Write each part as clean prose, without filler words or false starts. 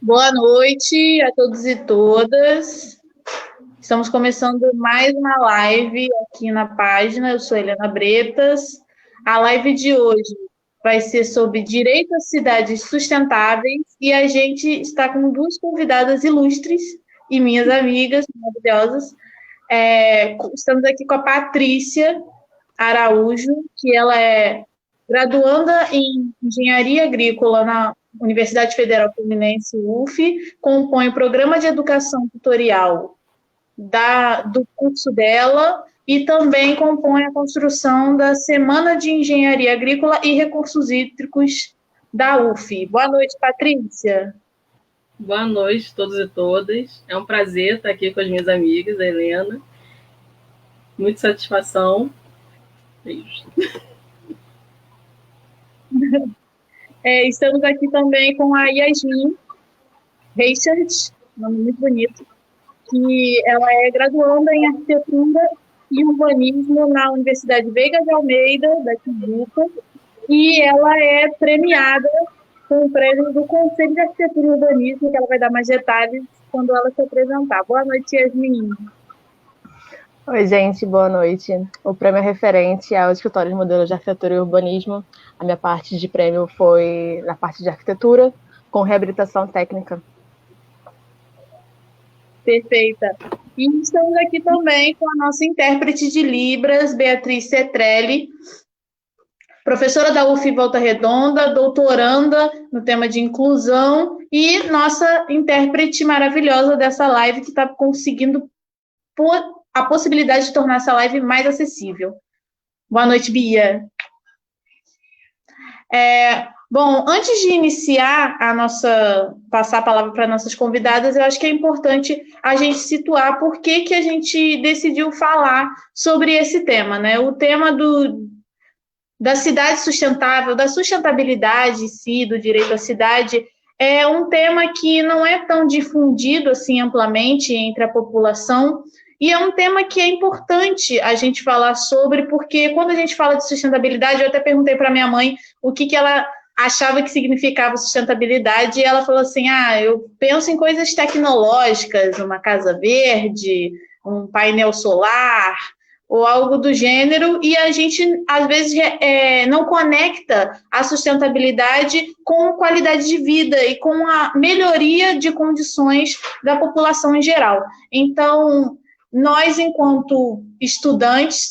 Boa noite a todos e todas. Estamos começando mais uma live aqui na página. Eu sou Helena Bretas. A live de hoje vai ser sobre direito às cidades sustentáveis e a gente está com duas convidadas ilustres e minhas amigas maravilhosas. Estamos aqui com a Patrícia Araújo, que ela é graduanda em Engenharia Agrícola na Universidade Federal Fluminense, UF, compõe o programa de educação tutorial do curso dela e também compõe a construção da Semana de Engenharia Agrícola e Recursos Hídricos da UF. Boa noite, Patrícia. Boa noite a todos e todas. É um prazer estar aqui com as minhas amigas, a Helena. Muita satisfação. Beijos. Estamos aqui também com a Yasmin Richard, nome muito bonito, que ela é graduanda em Arquitetura e Urbanismo na Universidade Veiga de Almeida, da Tijuca, e ela é premiada com o prêmio do Conselho de Arquitetura e Urbanismo, que ela vai dar mais detalhes quando ela se apresentar. Boa noite, Yasmin. Oi, gente, boa noite. O prêmio é referente ao Escritório de Modelos de Arquitetura e Urbanismo. A minha parte de prêmio foi na parte de arquitetura, com reabilitação técnica. Perfeita. E estamos aqui também com a nossa intérprete de Libras, Beatriz Cetrelli, professora da UF Volta Redonda, doutoranda no tema de inclusão e nossa intérprete maravilhosa dessa live que está conseguindo a possibilidade de tornar essa live mais acessível. Boa noite, Bia. Bom, antes de iniciar passar a palavra para nossas convidadas, eu acho que é importante a gente situar por que a gente decidiu falar sobre esse tema, né? O tema da cidade sustentável, da sustentabilidade em si, do direito à cidade, é um tema que não é tão difundido assim amplamente entre a população, e é um tema que é importante a gente falar sobre, porque quando a gente fala de sustentabilidade, eu até perguntei para minha mãe o que ela achava que significava sustentabilidade, e ela falou assim, eu penso em coisas tecnológicas, uma casa verde, um painel solar, ou algo do gênero, e a gente, às vezes, não conecta a sustentabilidade com qualidade de vida e com a melhoria de condições da população em geral. Então, nós, enquanto estudantes,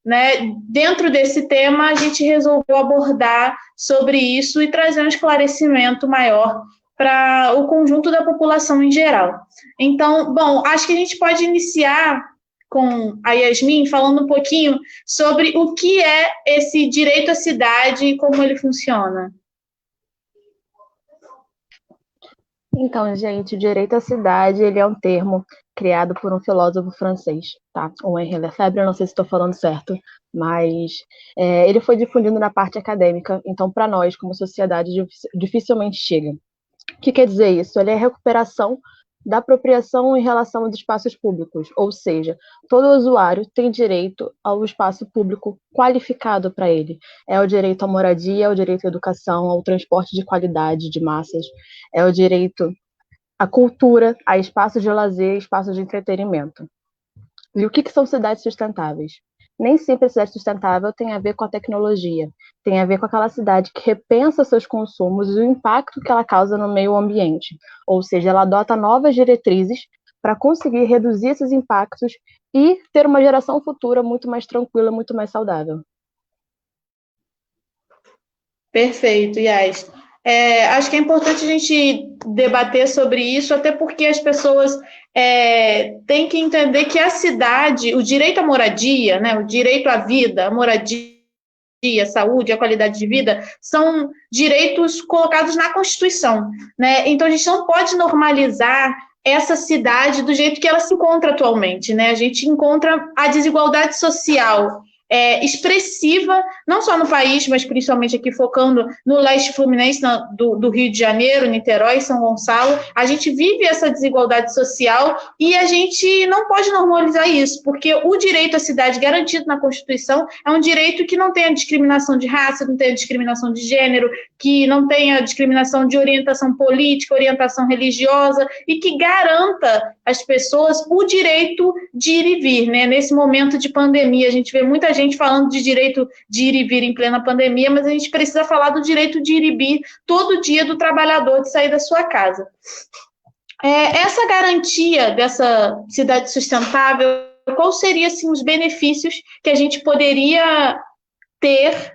né, dentro desse tema, a gente resolveu abordar sobre isso e trazer um esclarecimento maior para o conjunto da população em geral. Então, bom, acho que a gente pode iniciar com a Yasmin falando um pouquinho sobre o que é esse direito à cidade e como ele funciona. Então, gente, o direito à cidade, ele é um termo criado por um filósofo francês, tá? O Henri Lefebvre, eu não sei se estou falando certo, mas ele foi difundido na parte acadêmica, então para nós, como sociedade, dificilmente chega. O que quer dizer isso? Ele é a recuperação da apropriação em relação aos espaços públicos, ou seja, todo usuário tem direito ao espaço público qualificado para ele. É o direito à moradia, é o direito à educação, ao transporte de qualidade de massas, é o direito à cultura, a espaços de lazer, espaços de entretenimento. E o que são cidades sustentáveis? Nem sempre a cidade sustentável tem a ver com a tecnologia, tem a ver com aquela cidade que repensa seus consumos e o impacto que ela causa no meio ambiente. Ou seja, ela adota novas diretrizes para conseguir reduzir esses impactos e ter uma geração futura muito mais tranquila, muito mais saudável. Perfeito, Yas. Acho que é importante a gente debater sobre isso, até porque as pessoas têm que entender que a cidade, o direito à moradia, né, o direito à vida, a moradia, a saúde, a qualidade de vida, são direitos colocados na Constituição, né? Então, a gente não pode normalizar essa cidade do jeito que ela se encontra atualmente, né? A gente encontra a desigualdade social expressiva, não só no país, mas principalmente aqui focando no leste fluminense, do Rio de Janeiro, Niterói, São Gonçalo. A gente vive essa desigualdade social e a gente não pode normalizar isso, porque o direito à cidade garantido na Constituição é um direito que não tem a discriminação de raça, não tem a discriminação de gênero, que não tem a discriminação de orientação política, orientação religiosa, e que garanta às pessoas o direito de ir e vir, né? Nesse momento de pandemia, a gente vê muita gente falando de direito de ir e vir em plena pandemia, mas a gente precisa falar do direito de ir e vir todo dia do trabalhador de sair da sua casa. Essa garantia dessa cidade sustentável, quais seriam assim, os benefícios que a gente poderia ter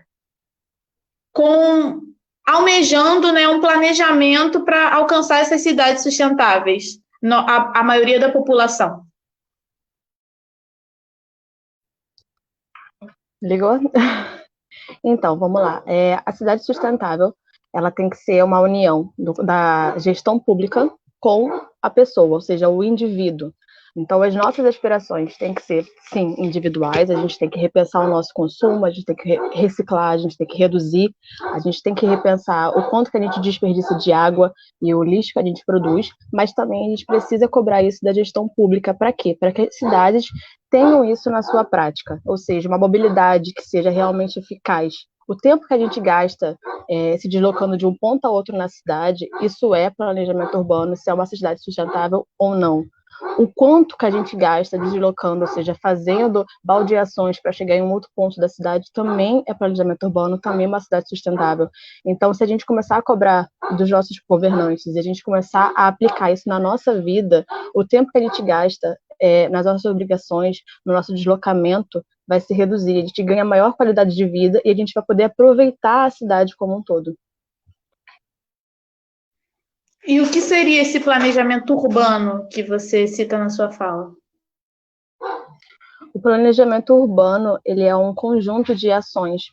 almejando, né, um planejamento para alcançar essas cidades sustentáveis, a maioria da população? Ligou? Então, vamos lá. A cidade sustentável, ela tem que ser uma união da gestão pública com a pessoa, ou seja, o indivíduo. Então, as nossas aspirações têm que ser, sim, individuais, a gente tem que repensar o nosso consumo, a gente tem que reciclar, a gente tem que reduzir, a gente tem que repensar o quanto que a gente desperdiça de água e o lixo que a gente produz, mas também a gente precisa cobrar isso da gestão pública. Para quê? Para que as cidades tenham isso na sua prática, ou seja, uma mobilidade que seja realmente eficaz. O tempo que a gente gasta se deslocando de um ponto a outro na cidade, isso é planejamento urbano, se é uma cidade sustentável ou não. O quanto que a gente gasta deslocando, ou seja, fazendo baldeações para chegar em um outro ponto da cidade, também é planejamento urbano, também é uma cidade sustentável. Então, se a gente começar a cobrar dos nossos governantes e a gente começar a aplicar isso na nossa vida, o tempo que a gente gasta nas nossas obrigações, no nosso deslocamento, vai se reduzir. A gente ganha maior qualidade de vida e a gente vai poder aproveitar a cidade como um todo. E o que seria esse planejamento urbano que você cita na sua fala? O planejamento urbano, ele é um conjunto de ações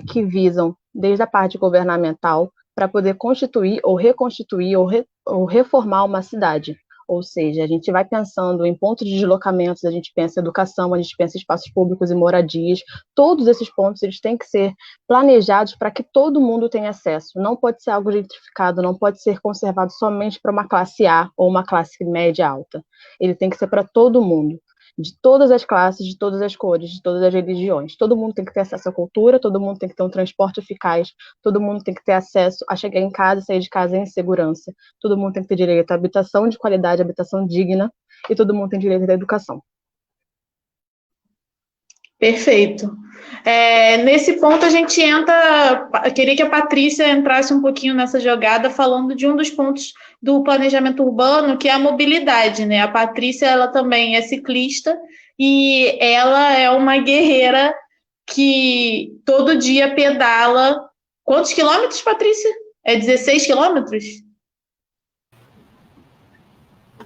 que visam, desde a parte governamental, para poder constituir ou reconstituir ou reformar uma cidade. Ou seja, a gente vai pensando em pontos de deslocamentos, a gente pensa em educação, a gente pensa em espaços públicos e moradias. Todos esses pontos eles têm que ser planejados para que todo mundo tenha acesso. Não pode ser algo gentrificado, não pode ser conservado somente para uma classe A ou uma classe média alta. Ele tem que ser para todo mundo, de todas as classes, de todas as cores, de todas as religiões. Todo mundo tem que ter acesso à cultura, todo mundo tem que ter um transporte eficaz, todo mundo tem que ter acesso a chegar em casa e sair de casa em segurança, todo mundo tem que ter direito à habitação de qualidade, habitação digna, e todo mundo tem direito à educação. Perfeito. Nesse ponto a gente entra, queria que a Patrícia entrasse um pouquinho nessa jogada falando de um dos pontos do planejamento urbano, que é a mobilidade, né? A Patrícia, ela também é ciclista e ela é uma guerreira que todo dia pedala. Quantos quilômetros, Patrícia? 16 quilômetros?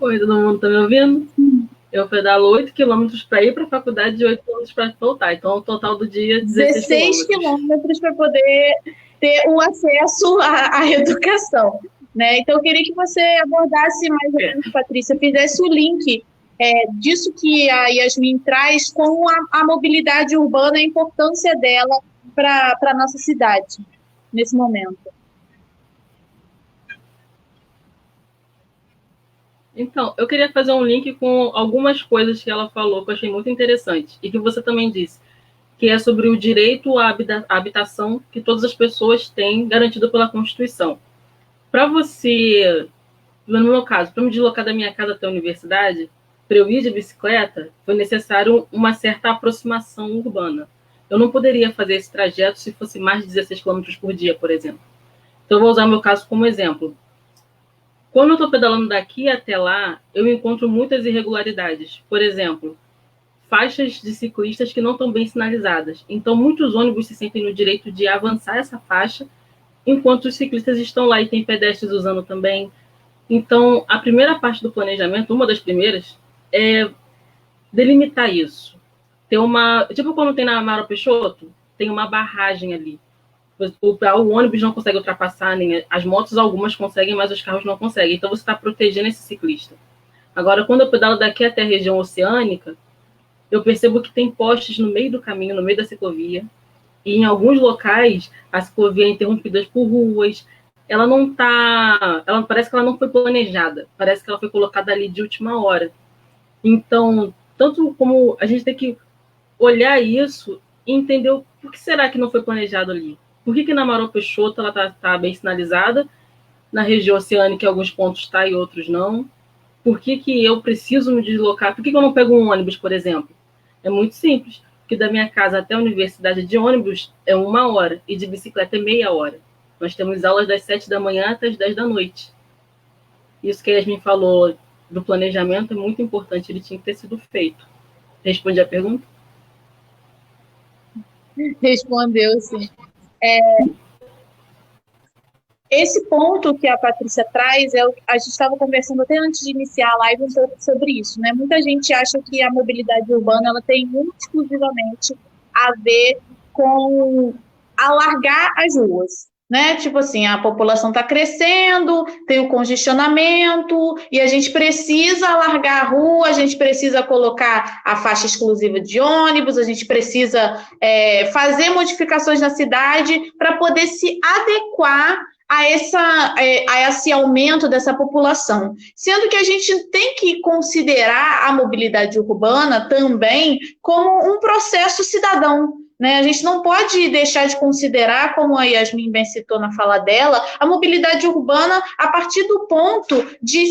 Oi, todo mundo tá me ouvindo? Eu pedalo 8 quilômetros para ir para a faculdade e 8 quilômetros para voltar. Então, o total do dia é 16 quilômetros para poder ter o acesso à educação. Né? Então, eu queria que você abordasse mais ou menos, Patrícia, fizesse o link disso que a Yasmin traz com a mobilidade urbana, a importância dela para a nossa cidade, nesse momento. Então, eu queria fazer um link com algumas coisas que ela falou, que eu achei muito interessante, e que você também disse, que é sobre o direito à habitação que todas as pessoas têm garantido pela Constituição. Para você, no meu caso, para me deslocar da minha casa até a universidade, para eu ir de bicicleta, foi necessário uma certa aproximação urbana. Eu não poderia fazer esse trajeto se fosse mais de 16 km por dia, por exemplo. Então, eu vou usar o meu caso como exemplo. Quando eu estou pedalando daqui até lá, eu encontro muitas irregularidades. Por exemplo, faixas de ciclistas que não estão bem sinalizadas. Então, muitos ônibus se sentem no direito de avançar essa faixa, enquanto os ciclistas estão lá e tem pedestres usando também. Então, a primeira parte do planejamento, uma das primeiras, é delimitar isso. Tem tipo quando tem na Amaro Peixoto, tem uma barragem ali. O ônibus não consegue ultrapassar, nem as motos algumas conseguem, mas os carros não conseguem. Então, você está protegendo esse ciclista. Agora, quando eu pedalo daqui até a região oceânica, eu percebo que tem postes no meio do caminho, no meio da ciclovia, e em alguns locais a ciclovia é interrompida por ruas. Ela parece que ela não foi planejada, parece que ela foi colocada ali de última hora. Então, tanto como a gente tem que olhar isso e entender por que será que não foi planejado ali. Por que na Maró Peixoto ela está bem sinalizada, na região oceânica em alguns pontos está e outros não? Por que eu preciso me deslocar? Por que eu não pego um ônibus, por exemplo? É muito simples, porque da minha casa até a universidade de ônibus é 1 hora e de bicicleta é meia hora. Nós temos aulas das 7 da manhã até as 10 da noite. Isso que a Yasmin falou do planejamento é muito importante, ele tinha que ter sido feito. Respondi a pergunta? Respondeu, sim. Esse ponto que a Patrícia traz, a gente estava conversando até antes de iniciar a live um pouco sobre isso, né? Muita gente acha que a mobilidade urbana ela tem exclusivamente a ver com alargar as ruas, né? Tipo assim, a população está crescendo, tem o congestionamento, e a gente precisa alargar a rua, a gente precisa colocar a faixa exclusiva de ônibus, a gente precisa fazer modificações na cidade para poder se adequar a esse aumento dessa população. Sendo que a gente tem que considerar a mobilidade urbana também como um processo cidadão, né? A gente não pode deixar de considerar, como a Yasmin bem citou na fala dela, a mobilidade urbana a partir do ponto de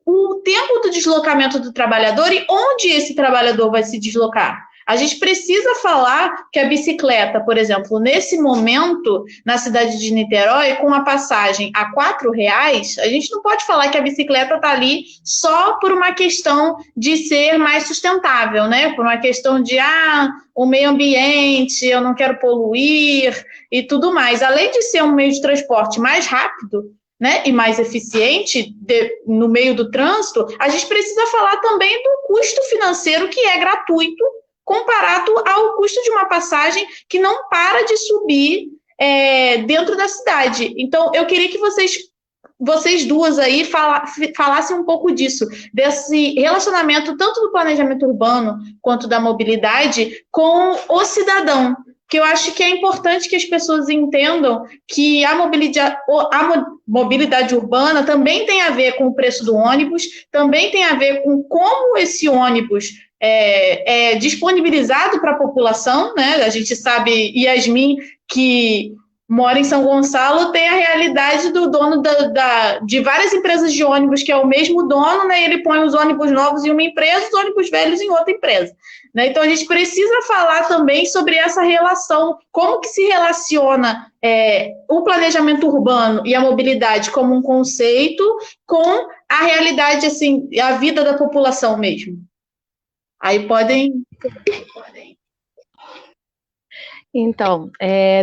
o tempo do deslocamento do trabalhador e onde esse trabalhador vai se deslocar. A gente precisa falar que a bicicleta, por exemplo, nesse momento, na cidade de Niterói, com a passagem a R$4, a gente não pode falar que a bicicleta está ali só por uma questão de ser mais sustentável, né? Por uma questão de, o meio ambiente, eu não quero poluir e tudo mais. Além de ser um meio de transporte mais rápido, né, e mais eficiente no meio do trânsito, a gente precisa falar também do custo financeiro que é gratuito comparado ao custo de uma passagem que não para de subir dentro da cidade. Então, eu queria que vocês duas aí falassem um pouco disso, desse relacionamento tanto do planejamento urbano quanto da mobilidade com o cidadão, que eu acho que é importante que as pessoas entendam que a mobilidade urbana também tem a ver com o preço do ônibus, também tem a ver com como esse ônibus é disponibilizado para a população, né? A gente sabe, Yasmin, que mora em São Gonçalo, tem a realidade do dono de várias empresas de ônibus, que é o mesmo dono, né? Ele põe os ônibus novos em uma empresa, os ônibus velhos em outra empresa, né? Então, a gente precisa falar também sobre essa relação, como que se relaciona o planejamento urbano e a mobilidade como um conceito com a realidade, assim, a vida da população mesmo. Aí podem. Então,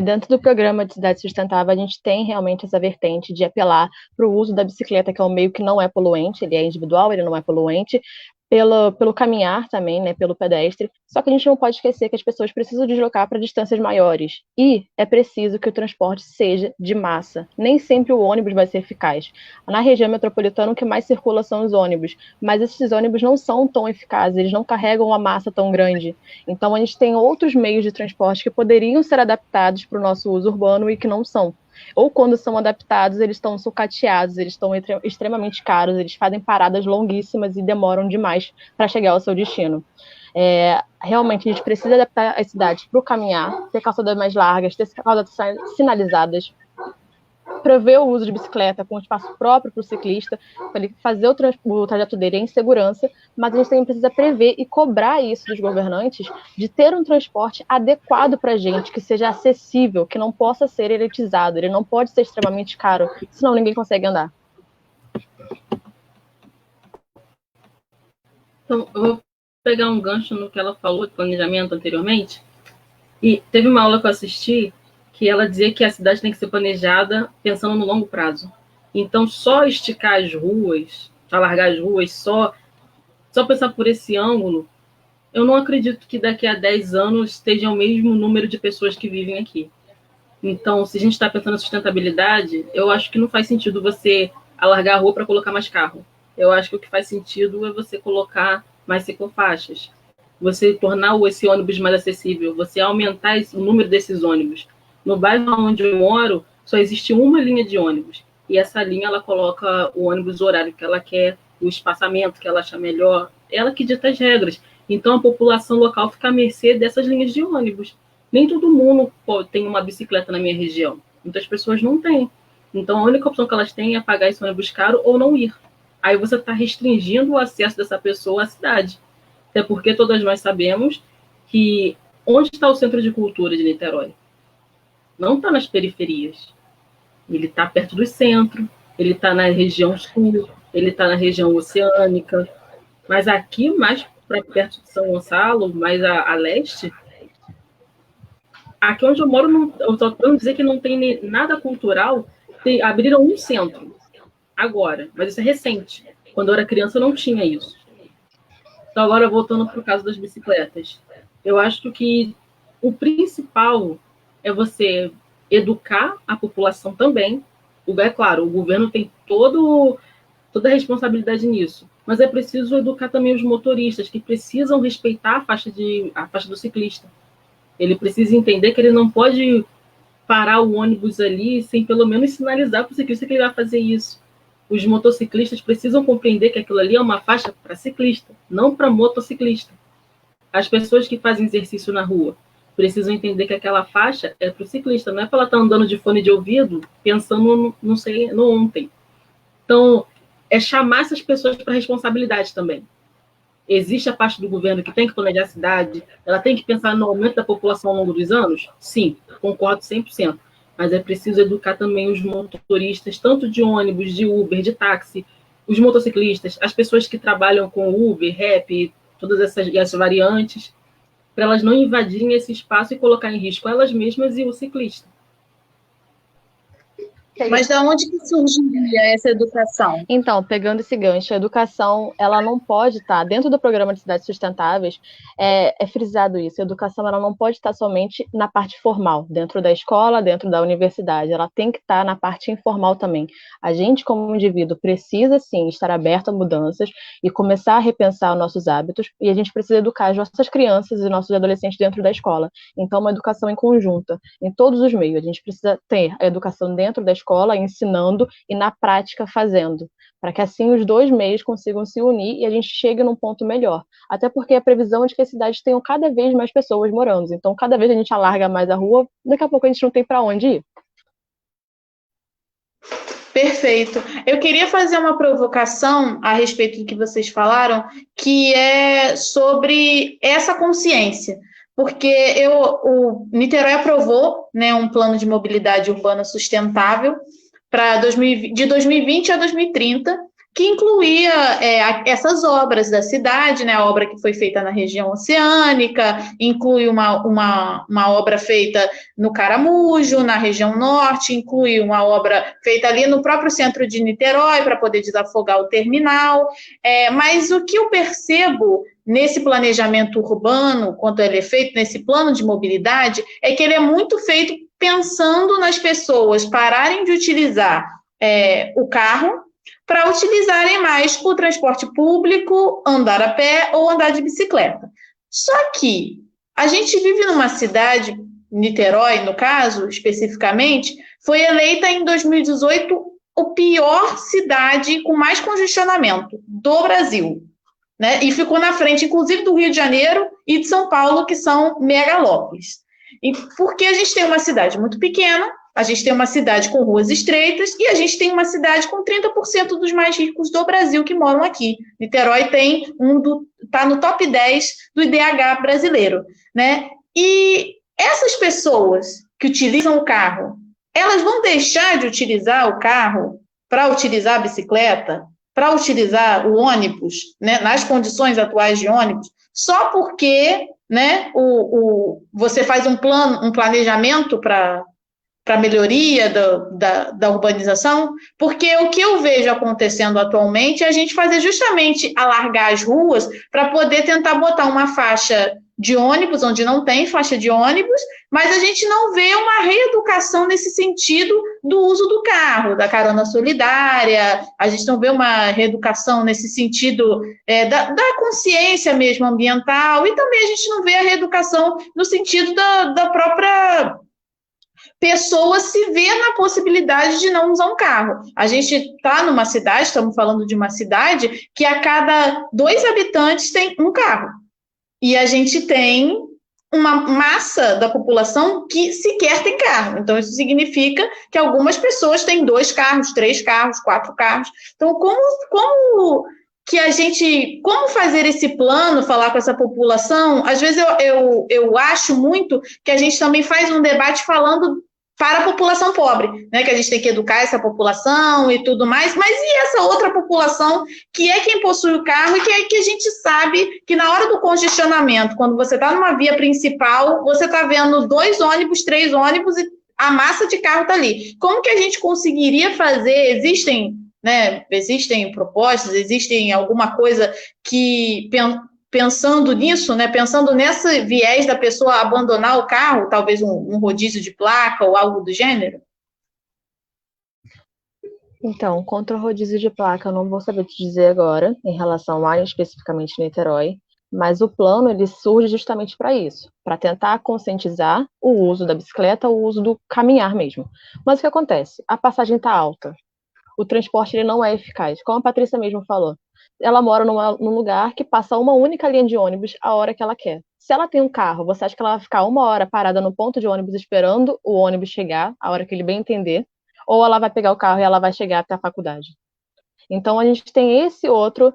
dentro do programa de Cidade Sustentável, a gente tem realmente essa vertente de apelar para o uso da bicicleta, que é um meio que não é poluente, ele é individual, ele não é poluente, pelo caminhar também, né, pelo pedestre, só que a gente não pode esquecer que as pessoas precisam deslocar para distâncias maiores, e é preciso que o transporte seja de massa. Nem sempre o ônibus vai ser eficaz. Na região metropolitana, o que mais circula são os ônibus, mas esses ônibus não são tão eficazes, eles não carregam uma massa tão grande. Então, a gente tem outros meios de transporte que poderiam ser adaptados para o nosso uso urbano e que não são. Ou quando são adaptados, eles estão sucateados, eles estão extremamente caros, eles fazem paradas longuíssimas e demoram demais para chegar ao seu destino. Realmente, a gente precisa adaptar as cidades para o caminhar, ter calçadas mais largas, ter calçadas sinalizadas, prever o uso de bicicleta com espaço próprio para o ciclista, para ele fazer o trajeto dele em segurança, mas a gente também precisa prever e cobrar isso dos governantes de ter um transporte adequado para a gente, que seja acessível, que não possa ser elitizado, ele não pode ser extremamente caro, senão ninguém consegue andar. Então, eu vou pegar um gancho no que ela falou de planejamento anteriormente, e teve uma aula que eu assisti que ela dizia que a cidade tem que ser planejada pensando no longo prazo. Então, só esticar as ruas, alargar as ruas, só pensar por esse ângulo, eu não acredito que daqui a 10 anos esteja o mesmo número de pessoas que vivem aqui. Então, se a gente está pensando na sustentabilidade, eu acho que não faz sentido você alargar a rua para colocar mais carro. Eu acho que o que faz sentido é você colocar mais ciclofaixas. você tornar esse ônibus mais acessível, você aumentar o número desses ônibus. No bairro onde eu moro, só existe uma linha de ônibus, e essa linha ela coloca o ônibus o horário que ela quer, o espaçamento que ela acha melhor, ela que dita as regras. Então a população local fica à mercê dessas linhas de ônibus. Nem todo mundo tem uma bicicleta na minha região, muitas pessoas não têm. Então a única opção que elas têm é pagar esse ônibus caro ou não ir. Aí você está restringindo o acesso dessa pessoa à cidade. Até porque todas nós sabemos que onde está o Centro de Cultura de Niterói? Não está nas periferias. Ele está perto do centro, ele está na região sul, ele está na região oceânica. Mas aqui, mais para perto de São Gonçalo, mais a leste, aqui onde eu moro, eu só tenho dizer que não tem nada cultural. Abriram um centro agora, mas isso é recente. Quando eu era criança, eu não tinha isso. Então, agora, voltando para o caso das bicicletas. Eu acho que o principal é você educar a população também. É claro, o governo tem toda a responsabilidade nisso, mas é preciso educar também os motoristas, que precisam respeitar a faixa do ciclista. Ele precisa entender que ele não pode parar o ônibus ali sem pelo menos sinalizar para o ciclista que ele vai fazer isso. Os motociclistas precisam compreender que aquilo ali é uma faixa para ciclista, não para motociclista. As pessoas que fazem exercício na rua precisam entender que aquela faixa é para o ciclista, não é para ela estar andando de fone de ouvido pensando no ontem. Então, é chamar essas pessoas para responsabilidade também. Existe a parte do governo que tem que planejar a cidade, ela tem que pensar no aumento da população ao longo dos anos? Sim, concordo 100%. Mas é preciso educar também os motoristas, tanto de ônibus, de Uber, de táxi, os motociclistas, as pessoas que trabalham com Uber, Rap, todas essas variantes, para elas não invadirem esse espaço e colocar em risco elas mesmas e o ciclista. Mas de onde que surgiria essa educação? Então, pegando esse gancho, a educação, ela não pode estar, dentro do programa de cidades sustentáveis, é frisado isso, a educação ela não pode estar somente na parte formal, dentro da escola, dentro da universidade, ela tem que estar na parte informal também. A gente, como indivíduo, precisa, sim, estar aberto a mudanças e começar a repensar os nossos hábitos, e a gente precisa educar as nossas crianças e nossos adolescentes dentro da escola. Então, uma educação em conjunta, em todos os meios. A gente precisa ter a educação dentro da escola, ensinando e na prática fazendo, para que assim os dois meios consigam se unir e a gente chegue num ponto melhor. Até porque a previsão é de que as cidades tenham cada vez mais pessoas morando. Então, cada vez a gente alarga mais a rua, daqui a pouco a gente não tem para onde ir. Perfeito. Eu queria fazer uma provocação a respeito do que vocês falaram, que é sobre essa consciência. Porque o Niterói aprovou, né, um plano de mobilidade urbana sustentável de 2020 a 2030, que incluía essas obras da cidade, né, a obra que foi feita na região oceânica, inclui uma obra feita no Caramujo, na região norte, inclui uma obra feita ali no próprio centro de Niterói, para poder desafogar o terminal. Mas o que eu percebo nesse planejamento urbano, quando ele é feito, nesse plano de mobilidade, é que ele é muito feito pensando nas pessoas pararem de utilizar o carro para utilizarem mais o transporte público, andar a pé ou andar de bicicleta. Só que a gente vive numa cidade, Niterói, no caso, especificamente, foi eleita em 2018 a pior cidade com mais congestionamento do Brasil. Né? E ficou na frente, inclusive, do Rio de Janeiro e de São Paulo, que são megalópolis. Porque a gente tem uma cidade muito pequena, a gente tem uma cidade com ruas estreitas e a gente tem uma cidade com 30% dos mais ricos do Brasil que moram aqui. Niterói está no top 10 do IDH brasileiro. Né? E essas pessoas que utilizam o carro, elas vão deixar de utilizar o carro para utilizar a bicicleta, para utilizar o ônibus, né, nas condições atuais de ônibus, só porque, né, você faz um planejamento para melhoria da urbanização, porque o que eu vejo acontecendo atualmente é a gente fazer justamente alargar as ruas para poder tentar botar uma faixa de ônibus, onde não tem faixa de ônibus, mas a gente não vê uma reeducação nesse sentido do uso do carro, da carona solidária, a gente não vê uma reeducação nesse sentido da consciência mesmo ambiental, e também a gente não vê a reeducação no sentido da própria pessoa se vê na possibilidade de não usar um carro. A gente está numa cidade, estamos falando de uma cidade, que a cada 2 habitantes tem um carro. E a gente tem uma massa da população que sequer tem carro. Então, isso significa que algumas pessoas têm 2 carros, 3 carros, 4 carros. Então, como fazer esse plano, falar com essa população? Às vezes eu acho muito que a gente também faz um debate falando para a população pobre, né? Que a gente tem que educar essa população e tudo mais, mas e essa outra população que é quem possui o carro e que a gente sabe que na hora do congestionamento, quando você está numa via principal, você está vendo 2 ônibus, 3 ônibus e a massa de carro está ali. Como que a gente conseguiria fazer? Existem propostas, existem alguma coisa que pensando nisso, né, pensando nesse viés da pessoa abandonar o carro, talvez um rodízio de placa ou algo do gênero? Então, contra o rodízio de placa, eu não vou saber te dizer agora, em relação a especificamente Niterói, mas o plano ele surge justamente para isso, para tentar conscientizar o uso da bicicleta, o uso do caminhar mesmo. Mas o que acontece? A passagem está alta, o transporte ele não é eficaz, como a Patrícia mesmo falou. Ela mora num lugar que passa uma única linha de ônibus a hora que ela quer. Se ela tem um carro, você acha que ela vai ficar 1 hora parada no ponto de ônibus esperando o ônibus chegar, a hora que ele bem entender, ou ela vai pegar o carro e ela vai chegar até a faculdade? Então, a gente tem esse outro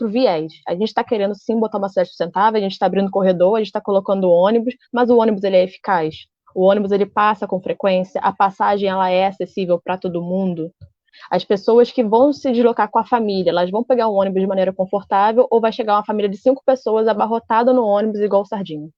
viés. A gente está querendo, sim, botar uma cidade sustentável, a gente está abrindo corredor, a gente está colocando ônibus, mas o ônibus ele é eficaz. O ônibus ele passa com frequência, a passagem ela é acessível para todo mundo. As pessoas que vão se deslocar com a família, elas vão pegar um ônibus de maneira confortável ou vai chegar uma família de 5 pessoas abarrotada no ônibus igual sardinha.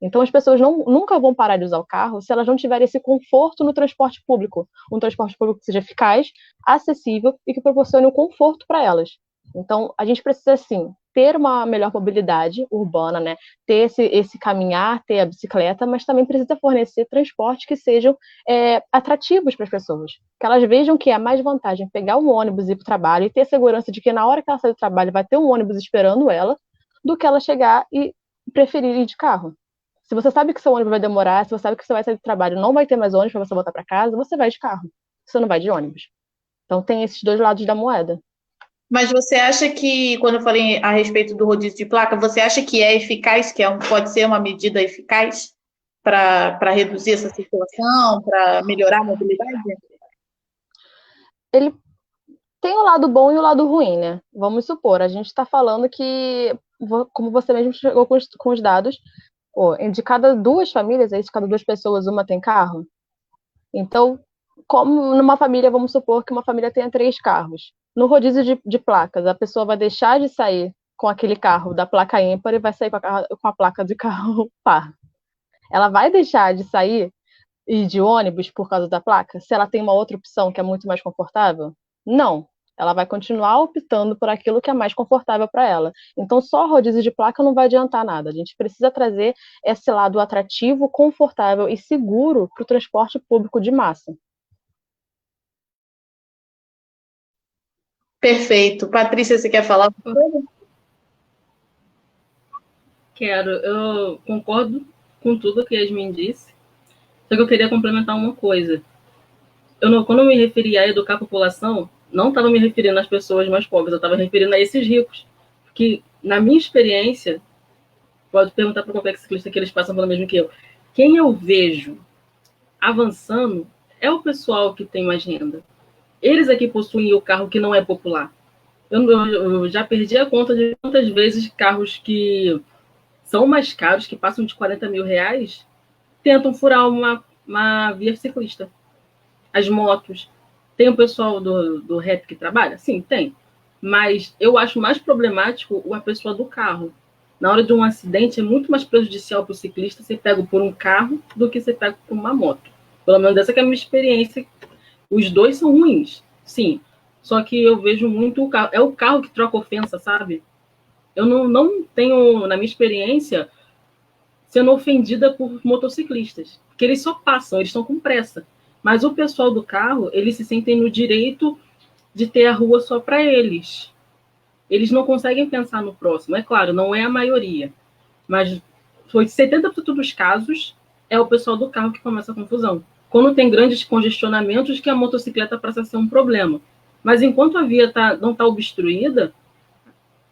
Então as pessoas nunca vão parar de usar o carro se elas não tiverem esse conforto no transporte público. Um transporte público que seja eficaz, acessível e que proporcione um conforto para elas. Então a gente precisa, sim, ter uma melhor mobilidade urbana, né? Ter esse caminhar, ter a bicicleta, mas também precisa fornecer transportes que sejam atrativos para as pessoas. Que elas vejam que é mais vantagem pegar um ônibus e ir para o trabalho e ter segurança de que na hora que ela sai do trabalho vai ter um ônibus esperando ela, do que ela chegar e preferir ir de carro. Se você sabe que seu ônibus vai demorar, se você sabe que você vai sair do trabalho e não vai ter mais ônibus para você voltar para casa, você vai de carro. Você não vai de ônibus. Então tem esses 2 lados da moeda. Mas você acha que, quando eu falei a respeito do rodízio de placa, você acha que é eficaz, pode ser uma medida eficaz para reduzir essa situação, para melhorar a mobilidade? Ele tem o lado bom e o lado ruim, né? Vamos supor, a gente está falando que, como você mesmo chegou com os dados, de cada 2 famílias, de cada 2 pessoas, uma tem carro. Então, como numa família, vamos supor que uma família tenha 3 carros. No rodízio de placas, a pessoa vai deixar de sair com aquele carro da placa ímpar e vai sair com a placa de carro par. Ela vai deixar de sair e de ônibus por causa da placa? Se ela tem uma outra opção que é muito mais confortável? Não. Ela vai continuar optando por aquilo que é mais confortável para ela. Então, só rodízio de placa não vai adiantar nada. A gente precisa trazer esse lado atrativo, confortável e seguro para o transporte público de massa. Perfeito. Patrícia, você quer falar alguma coisa? Quero. Eu concordo com tudo que a Yasmin disse, só que eu queria complementar uma coisa. Quando eu me referi a educar a população, não estava me referindo às pessoas mais pobres, eu estava me referindo a esses ricos. Porque, na minha experiência, pode perguntar para qualquer ciclista que eles passam pelo mesmo que eu, quem eu vejo avançando é o pessoal que tem mais renda. Eles aqui possuem o carro que não é popular. Eu já perdi a conta de quantas vezes carros que são mais caros, que passam de 40 mil reais, tentam furar uma via ciclista. As motos. Tem o pessoal do rap que trabalha? Sim, tem. Mas eu acho mais problemático a pessoa do carro. Na hora de um acidente, é muito mais prejudicial para o ciclista ser pego por um carro do que ser pego por uma moto. Pelo menos essa que é a minha experiência. Os 2 são ruins, sim. Só que eu vejo muito o carro. É o carro que troca ofensa, sabe? Eu não tenho, na minha experiência, sendo ofendida por motociclistas. Porque eles só passam, eles estão com pressa. Mas o pessoal do carro, eles se sentem no direito de ter a rua só para eles. Eles não conseguem pensar no próximo. É claro, não é a maioria, mas foi 70% dos casos é o pessoal do carro que começa a confusão. Quando tem grandes congestionamentos, que a motocicleta passa a ser um problema. Mas enquanto a via não está obstruída,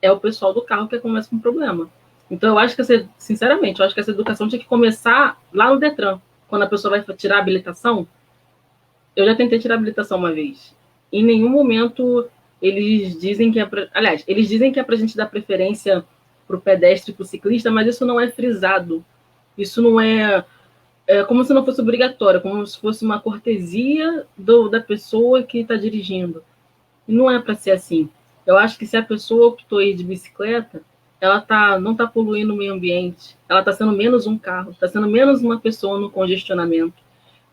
é o pessoal do carro que começa com problema. Então, eu acho que, sinceramente, eu acho que essa educação tinha que começar lá no Detran. Quando a pessoa vai tirar a habilitação, eu já tentei tirar a habilitação uma vez. Em nenhum momento eles dizem que aliás, eles dizem que é para a gente dar preferência para o pedestre e para o ciclista, mas isso não é frisado. Isso não é como se não fosse obrigatório, como se fosse uma cortesia da pessoa que está dirigindo. E não é para ser assim. Eu acho que se a pessoa optou ir de bicicleta, ela não está poluindo o meio ambiente, ela está sendo menos um carro, está sendo menos uma pessoa no congestionamento.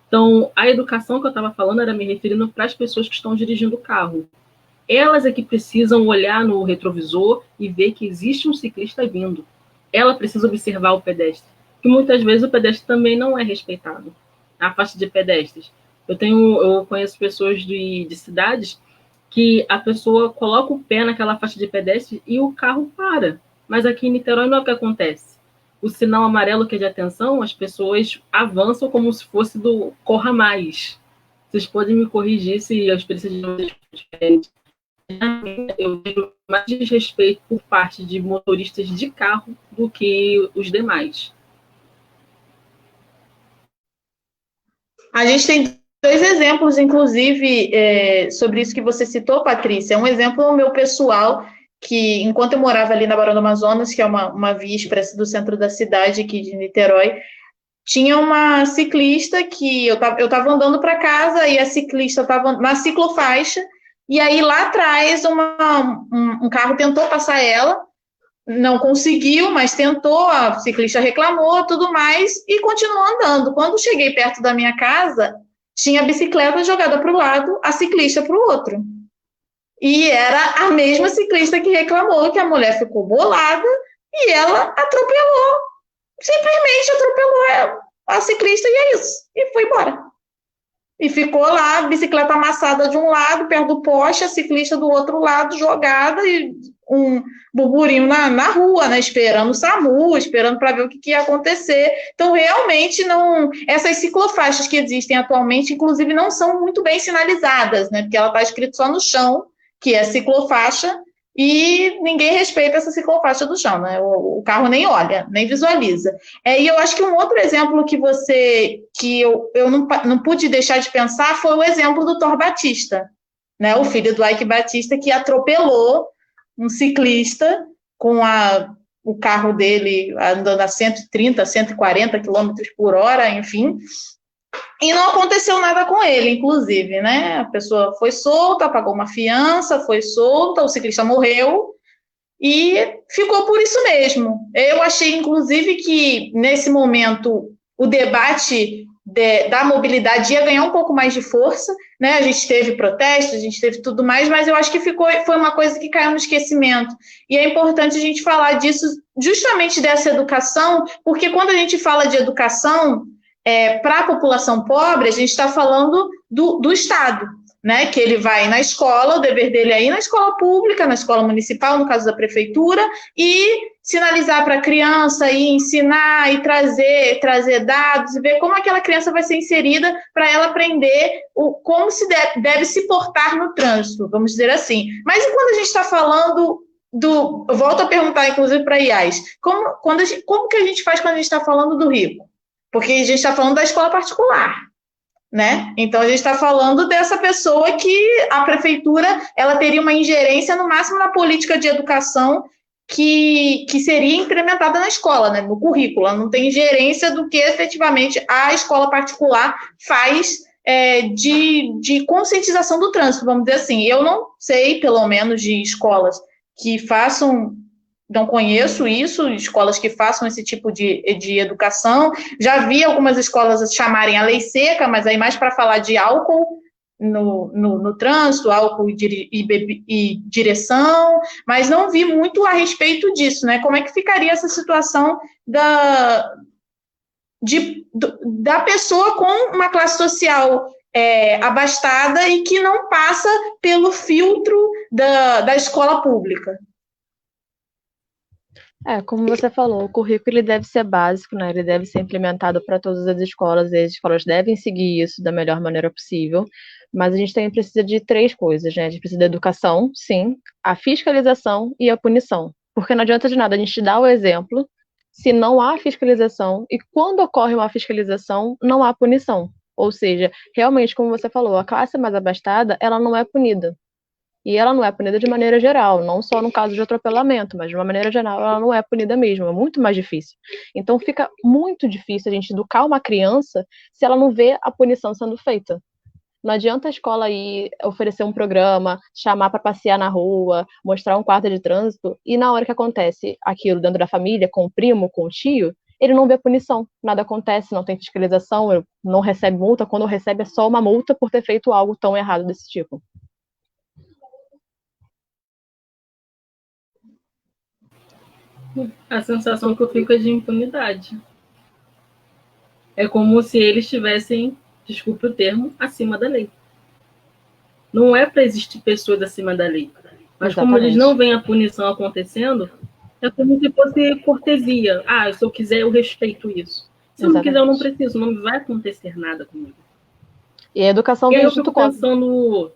Então, a educação que eu estava falando era me referindo para as pessoas que estão dirigindo o carro. Elas é que precisam olhar no retrovisor e ver que existe um ciclista vindo. Ela precisa observar o pedestre, que muitas vezes o pedestre também não é respeitado. A faixa de pedestres. Eu conheço pessoas de cidades que a pessoa coloca o pé naquela faixa de pedestre e o carro para. Mas aqui em Niterói não é o que acontece. O sinal amarelo que é de atenção, as pessoas avançam como se fosse do corra mais. Vocês podem me corrigir se a experiência de vocês for diferente. Eu vejo mais desrespeito por parte de motoristas de carro do que os demais. A gente tem dois exemplos, inclusive, sobre isso que você citou, Patrícia. Um exemplo meu pessoal, que enquanto eu morava ali na Barão do Amazonas, que é uma via expressa do centro da cidade aqui de Niterói, tinha uma ciclista que eu estava andando para casa e a ciclista estava na ciclofaixa, e aí lá atrás um carro tentou passar ela, não conseguiu, mas tentou, a ciclista reclamou, tudo mais, e continuou andando. Quando cheguei perto da minha casa, tinha a bicicleta jogada para o lado, a ciclista para o outro. E era a mesma ciclista que reclamou, que a mulher ficou bolada e ela atropelou. Simplesmente atropelou a ciclista e é isso. E foi embora. E ficou lá, a bicicleta amassada de um lado, perto do poste, a ciclista do outro lado, jogada, e um burburinho na rua, né, esperando o SAMU, esperando para ver o que ia acontecer. Então, realmente, não. Essas ciclofaixas que existem atualmente, inclusive, não são muito bem sinalizadas, né, porque ela está escrito só no chão, que é ciclofaixa, e ninguém respeita essa ciclofaixa do chão, né? O carro nem olha, nem visualiza. E eu acho que um outro exemplo que eu não pude deixar de pensar foi o exemplo do Thor Batista, né? O filho do Ike Batista, que atropelou um ciclista com o carro dele andando a 130, 140 quilômetros por hora, enfim. E não aconteceu nada com ele, inclusive, né? A pessoa foi solta, pagou uma fiança, foi solta, o ciclista morreu e ficou por isso mesmo. Eu achei, inclusive, que nesse momento o debate da mobilidade ia ganhar um pouco mais de força, né? A gente teve protestos, a gente teve tudo mais, mas eu acho que foi uma coisa que caiu no esquecimento. E é importante a gente falar disso, justamente dessa educação, porque quando a gente fala de educação para a população pobre, a gente está falando do Estado, né? Que ele vai na escola, o dever dele é ir na escola pública, na escola municipal, no caso da prefeitura, e sinalizar para a criança, e ensinar, e trazer dados, e ver como aquela criança vai ser inserida para ela aprender como se deve se portar no trânsito, vamos dizer assim. Mas e quando a gente está falando eu volto a perguntar, inclusive, para a IAS, como que a gente faz quando a gente está falando do rico? Porque a gente está falando da escola particular, né? Então, a gente está falando dessa pessoa que a prefeitura ela teria uma ingerência, no máximo, na política de educação que seria implementada na escola, né? No currículo. Ela não tem ingerência do que, efetivamente, a escola particular faz de conscientização do trânsito, vamos dizer assim. Eu não sei, pelo menos, de escolas que façam... Não conheço isso, escolas que façam esse tipo de educação. Já vi algumas escolas chamarem a lei seca, mas aí mais para falar de álcool no trânsito, álcool e direção, mas não vi muito a respeito disso, né? Como é que ficaria essa situação da pessoa com uma classe social abastada e que não passa pelo filtro da escola pública. Como você falou, o currículo ele deve ser básico, né? Ele deve ser implementado para todas as escolas, e as escolas devem seguir isso da melhor maneira possível. Mas a gente também precisa de 3 coisas, né? A gente precisa da educação, sim, a fiscalização e a punição. Porque não adianta de nada a gente dar o exemplo se não há fiscalização, e quando ocorre uma fiscalização, não há punição. Ou seja, realmente, como você falou, a classe mais abastada, ela não é punida. E ela não é punida de maneira geral, não só no caso de atropelamento, mas de uma maneira geral ela não é punida mesmo, é muito mais difícil. Então fica muito difícil a gente educar uma criança se ela não vê a punição sendo feita. Não adianta a escola ir oferecer um programa, chamar para passear na rua, mostrar um quarto de trânsito, e na hora que acontece aquilo dentro da família, com o primo, com o tio, ele não vê punição, nada acontece, não tem fiscalização, não recebe multa, quando recebe é só uma multa por ter feito algo tão errado desse tipo. A sensação que eu fico é de impunidade. É como se eles estivessem, desculpe o termo, acima da lei. Não é para existir pessoas acima da lei. Mas como eles não veem a punição acontecendo, é como se fosse cortesia. Se eu quiser, eu respeito isso. Se eu não quiser, eu não preciso. Não vai acontecer nada comigo. E a educação vem junto com... Eu fico pensando...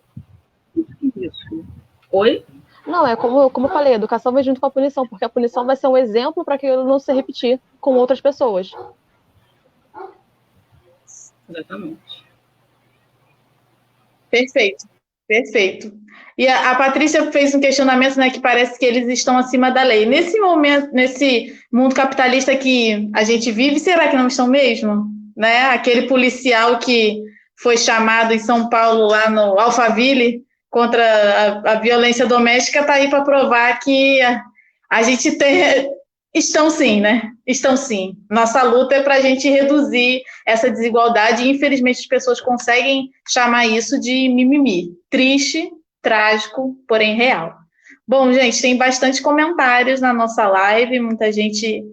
Isso. Oi? Não, como eu falei, a educação vem junto com a punição, porque a punição vai ser um exemplo para aquilo não se repetir com outras pessoas. Exatamente. Perfeito, perfeito. E a Patrícia fez um questionamento, né, que parece que eles estão acima da lei. Nesse momento, nesse mundo capitalista que a gente vive, será que não estão mesmo? Né? Aquele policial que foi chamado em São Paulo, lá no Alphaville, contra a violência doméstica, está aí para provar que a gente tem... Estão sim, né? Estão sim. Nossa luta é para a gente reduzir essa desigualdade e, infelizmente, as pessoas conseguem chamar isso de mimimi. Triste, trágico, porém real. Bom, gente, tem bastante comentários na nossa live, muita gente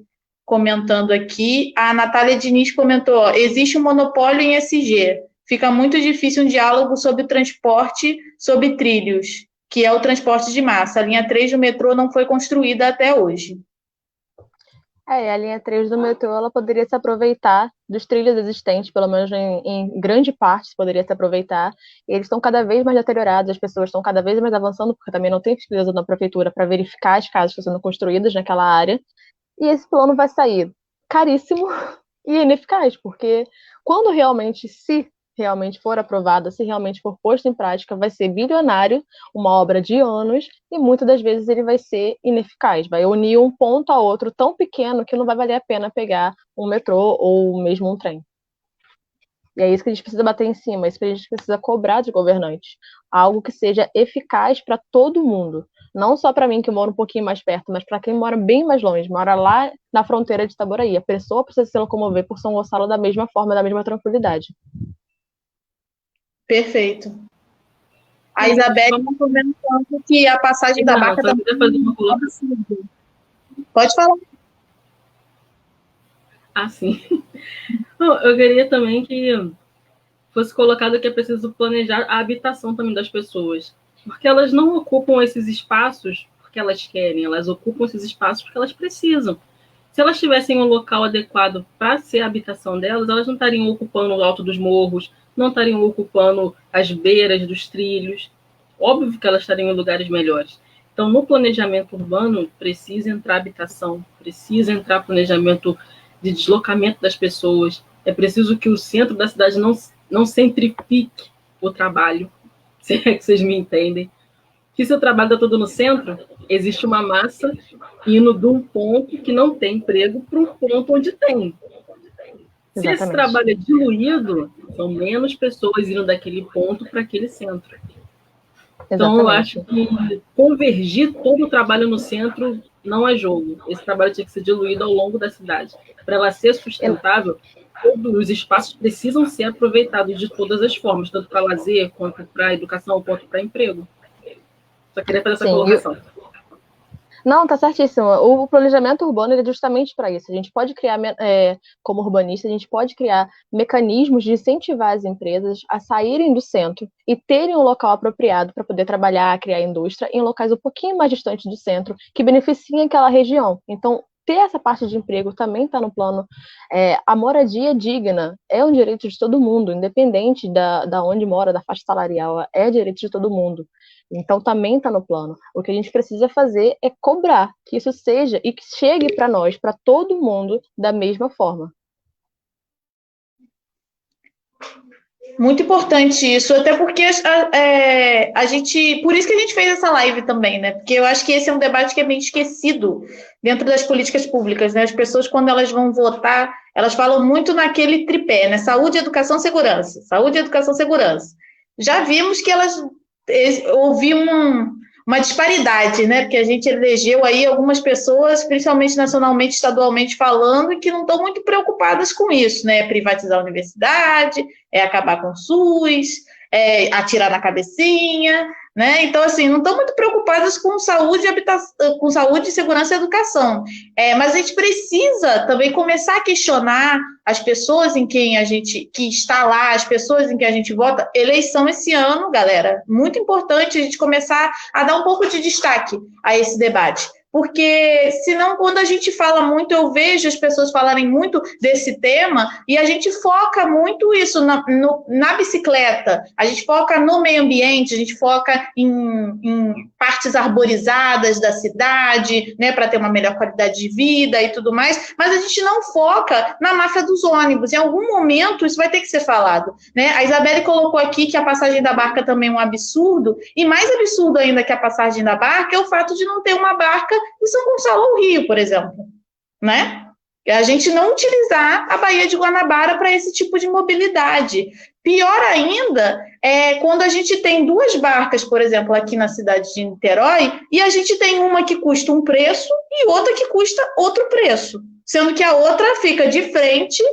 comentando aqui. A Natália Diniz comentou, existe um monopólio em SG. Fica muito difícil um diálogo sobre transporte sobre trilhos, que é o transporte de massa. A linha 3 do metrô não foi construída até hoje. A linha 3 do metrô, ela poderia se aproveitar dos trilhos existentes, pelo menos em grande parte se poderia se aproveitar, e eles estão cada vez mais deteriorados, as pessoas estão cada vez mais avançando, porque também não tem fiscalização da prefeitura para verificar as casas que estão sendo construídas naquela área, e esse plano vai sair caríssimo e ineficaz, porque quando se realmente for aprovada, se realmente for posto em prática, vai ser bilionário, uma obra de anos, e muitas das vezes ele vai ser ineficaz, vai unir um ponto a outro tão pequeno que não vai valer a pena pegar um metrô ou mesmo um trem. E é isso que a gente precisa bater em cima, é isso que a gente precisa cobrar dos governantes. Algo que seja eficaz para todo mundo. Não só para mim, que moro um pouquinho mais perto, mas para quem mora bem mais longe, mora lá na fronteira de Itaboraí. A pessoa precisa se locomover por São Gonçalo da mesma forma, da mesma tranquilidade. Perfeito. A Isabelle está comentando que a passagem da barca também... fazer uma colocação. Pode falar. Sim. Eu queria também que fosse colocado que é preciso planejar a habitação também das pessoas. Porque elas não ocupam esses espaços porque elas querem, elas ocupam esses espaços porque elas precisam. Se elas tivessem um local adequado para ser a habitação delas, elas não estariam ocupando o alto dos morros, não estariam ocupando as beiras dos trilhos. Óbvio que elas estariam em lugares melhores. Então, no planejamento urbano, precisa entrar habitação, precisa entrar planejamento de deslocamento das pessoas. É preciso que o centro da cidade não centrifique o trabalho, se é que vocês me entendem. Que se o trabalho está todo no centro, existe uma massa indo de um ponto que não tem emprego para um ponto onde tem. Se Exatamente. esse trabalho é diluído, são menos pessoas indo daquele ponto para aquele centro. Então, eu acho que convergir todo o trabalho no centro não é jogo. Esse trabalho tinha que ser diluído ao longo da cidade. Para ela ser sustentável, todos os espaços precisam ser aproveitados de todas as formas, tanto para lazer, quanto para educação, quanto para emprego. Só queria fazer essa colocação. Não, tá certíssimo. O planejamento urbano ele é justamente para isso. A gente pode criar, como urbanista, a gente pode criar mecanismos de incentivar as empresas a saírem do centro e terem um local apropriado para poder trabalhar, criar indústria em locais um pouquinho mais distantes do centro, que beneficiem aquela região. Então, ter essa parte de emprego também está no plano. A moradia digna é um direito de todo mundo, independente da onde mora, da faixa salarial, é direito de todo mundo. Então também está no plano. O que a gente precisa fazer é cobrar que isso seja e que chegue para nós, para todo mundo, da mesma forma. Muito importante isso, até porque a gente, por isso que a gente fez essa live também, né? Porque eu acho que esse é um debate que é meio esquecido dentro das políticas públicas, né? As pessoas, quando elas vão votar, elas falam muito naquele tripé, né? Saúde, educação, segurança. Saúde, educação, segurança. Já vimos que houve uma disparidade, né? Porque a gente elegeu aí algumas pessoas, principalmente nacionalmente, estadualmente falando, que não estão muito preocupadas com isso, né? Privatizar a universidade, acabar com o SUS, atirar na cabecinha, né? Então, assim, não estão muito preocupadas com saúde, com saúde, segurança e educação. Mas a gente precisa também começar a questionar as pessoas que está lá, as pessoas em que a gente vota. Eleição esse ano, galera, muito importante a gente começar a dar um pouco de destaque a esse debate. Porque, senão, quando a gente fala muito, eu vejo as pessoas falarem muito desse tema e a gente foca muito isso na bicicleta, a gente foca no meio ambiente, a gente foca em partes arborizadas da cidade, né, para ter uma melhor qualidade de vida e tudo mais, mas a gente não foca na máfia dos ônibus. Em algum momento isso vai ter que ser falado, né? A Isabelle colocou aqui que a passagem da barca também é um absurdo, e mais absurdo ainda que a passagem da barca é o fato de não ter uma barca em São Gonçalo ou Rio, por exemplo, né? A gente não utilizar a Baía de Guanabara para esse tipo de mobilidade. Pior ainda é quando a gente tem duas barcas, por exemplo, aqui na cidade de Niterói, e a gente tem uma que custa um preço e outra que custa outro preço, sendo que a outra fica de frente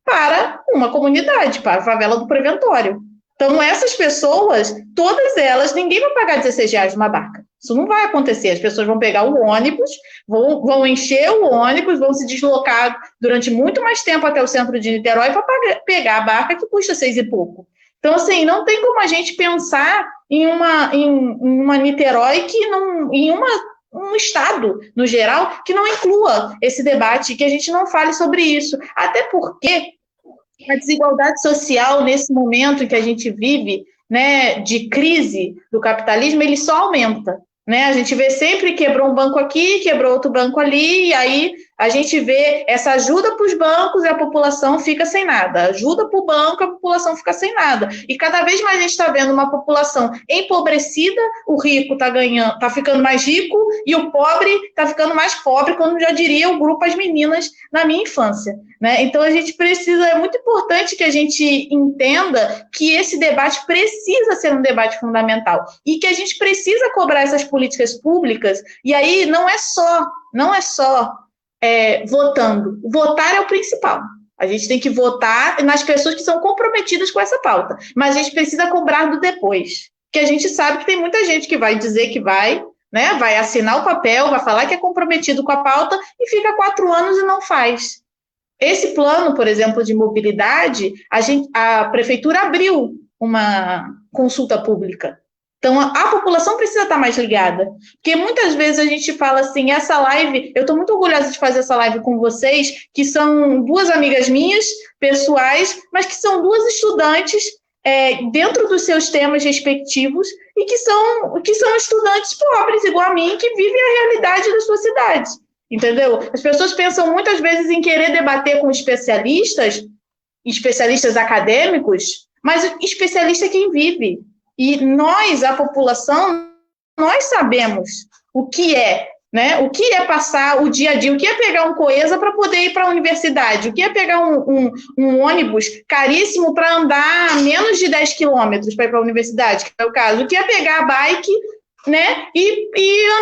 para uma comunidade, para a favela do Preventório. Então, essas pessoas, todas elas, ninguém vai pagar R$16 numa barca. Isso não vai acontecer. As pessoas vão pegar o ônibus, vão encher o ônibus, vão se deslocar durante muito mais tempo até o centro de Niterói para pegar a barca que custa 6 e pouco. Então, assim, não tem como a gente pensar em uma Niterói que não, um estado, no geral, que não inclua esse debate, que a gente não fale sobre isso. Até porque a desigualdade social, nesse momento em que a gente vive, né, de crise do capitalismo, ele só aumenta. Né? A gente vê sempre quebrou um banco aqui, quebrou outro banco ali, e aí a gente vê essa ajuda para os bancos e a população fica sem nada. Ajuda para o banco, a população fica sem nada. E cada vez mais a gente está vendo uma população empobrecida, o rico está ficando mais rico e o pobre está ficando mais pobre, como já diria o grupo As Meninas na minha infância. Né? Então a gente precisa, é muito importante que a gente entenda que esse debate precisa ser um debate fundamental e que a gente precisa cobrar essas políticas públicas, e aí não é só votando. Votar é o principal. A gente tem que votar nas pessoas que são comprometidas com essa pauta, mas a gente precisa cobrar do depois, porque a gente sabe que tem muita gente que vai dizer que vai, né, vai assinar o papel, vai falar que é comprometido com a pauta e fica 4 anos e não faz. Esse plano, por exemplo, de mobilidade, a prefeitura abriu uma consulta pública. Então, a população precisa estar mais ligada, porque muitas vezes a gente fala assim, essa live, eu estou muito orgulhosa de fazer essa live com vocês, que são 2 amigas minhas, pessoais, mas que são 2 estudantes dentro dos seus temas respectivos e que são estudantes pobres, igual a mim, que vivem a realidade das suas cidades, entendeu? As pessoas pensam muitas vezes em querer debater com especialistas acadêmicos, mas especialista é quem vive. E nós, a população, nós sabemos o que é, né? O que é passar o dia a dia, o que é pegar um Coesa para poder ir para a universidade, o que é pegar um ônibus caríssimo para andar menos de 10 quilômetros para ir para a universidade, que é o caso, o que é pegar a bike, né? E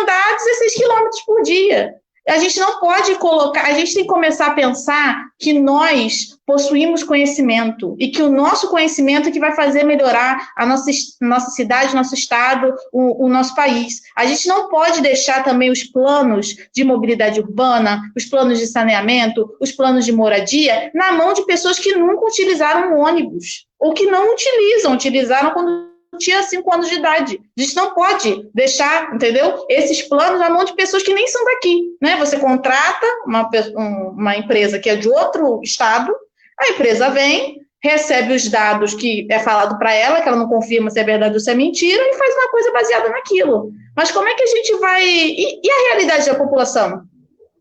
andar 16 quilômetros por dia. A gente não pode colocar, a gente tem que começar a pensar que nós possuímos conhecimento e que o nosso conhecimento é que vai fazer melhorar a nossa cidade, nosso estado, o nosso país. A gente não pode deixar também os planos de mobilidade urbana, os planos de saneamento, os planos de moradia na mão de pessoas que nunca utilizaram um ônibus ou que não utilizaram quando tinha 5 anos de idade. A gente não pode deixar, entendeu? Esses planos na mão de pessoas que nem são daqui, né? Você contrata uma empresa que é de outro estado, a empresa vem, recebe os dados que é falado para ela, que ela não confirma se é verdade ou se é mentira, e faz uma coisa baseada naquilo. Mas como é que a gente vai... E a realidade da população?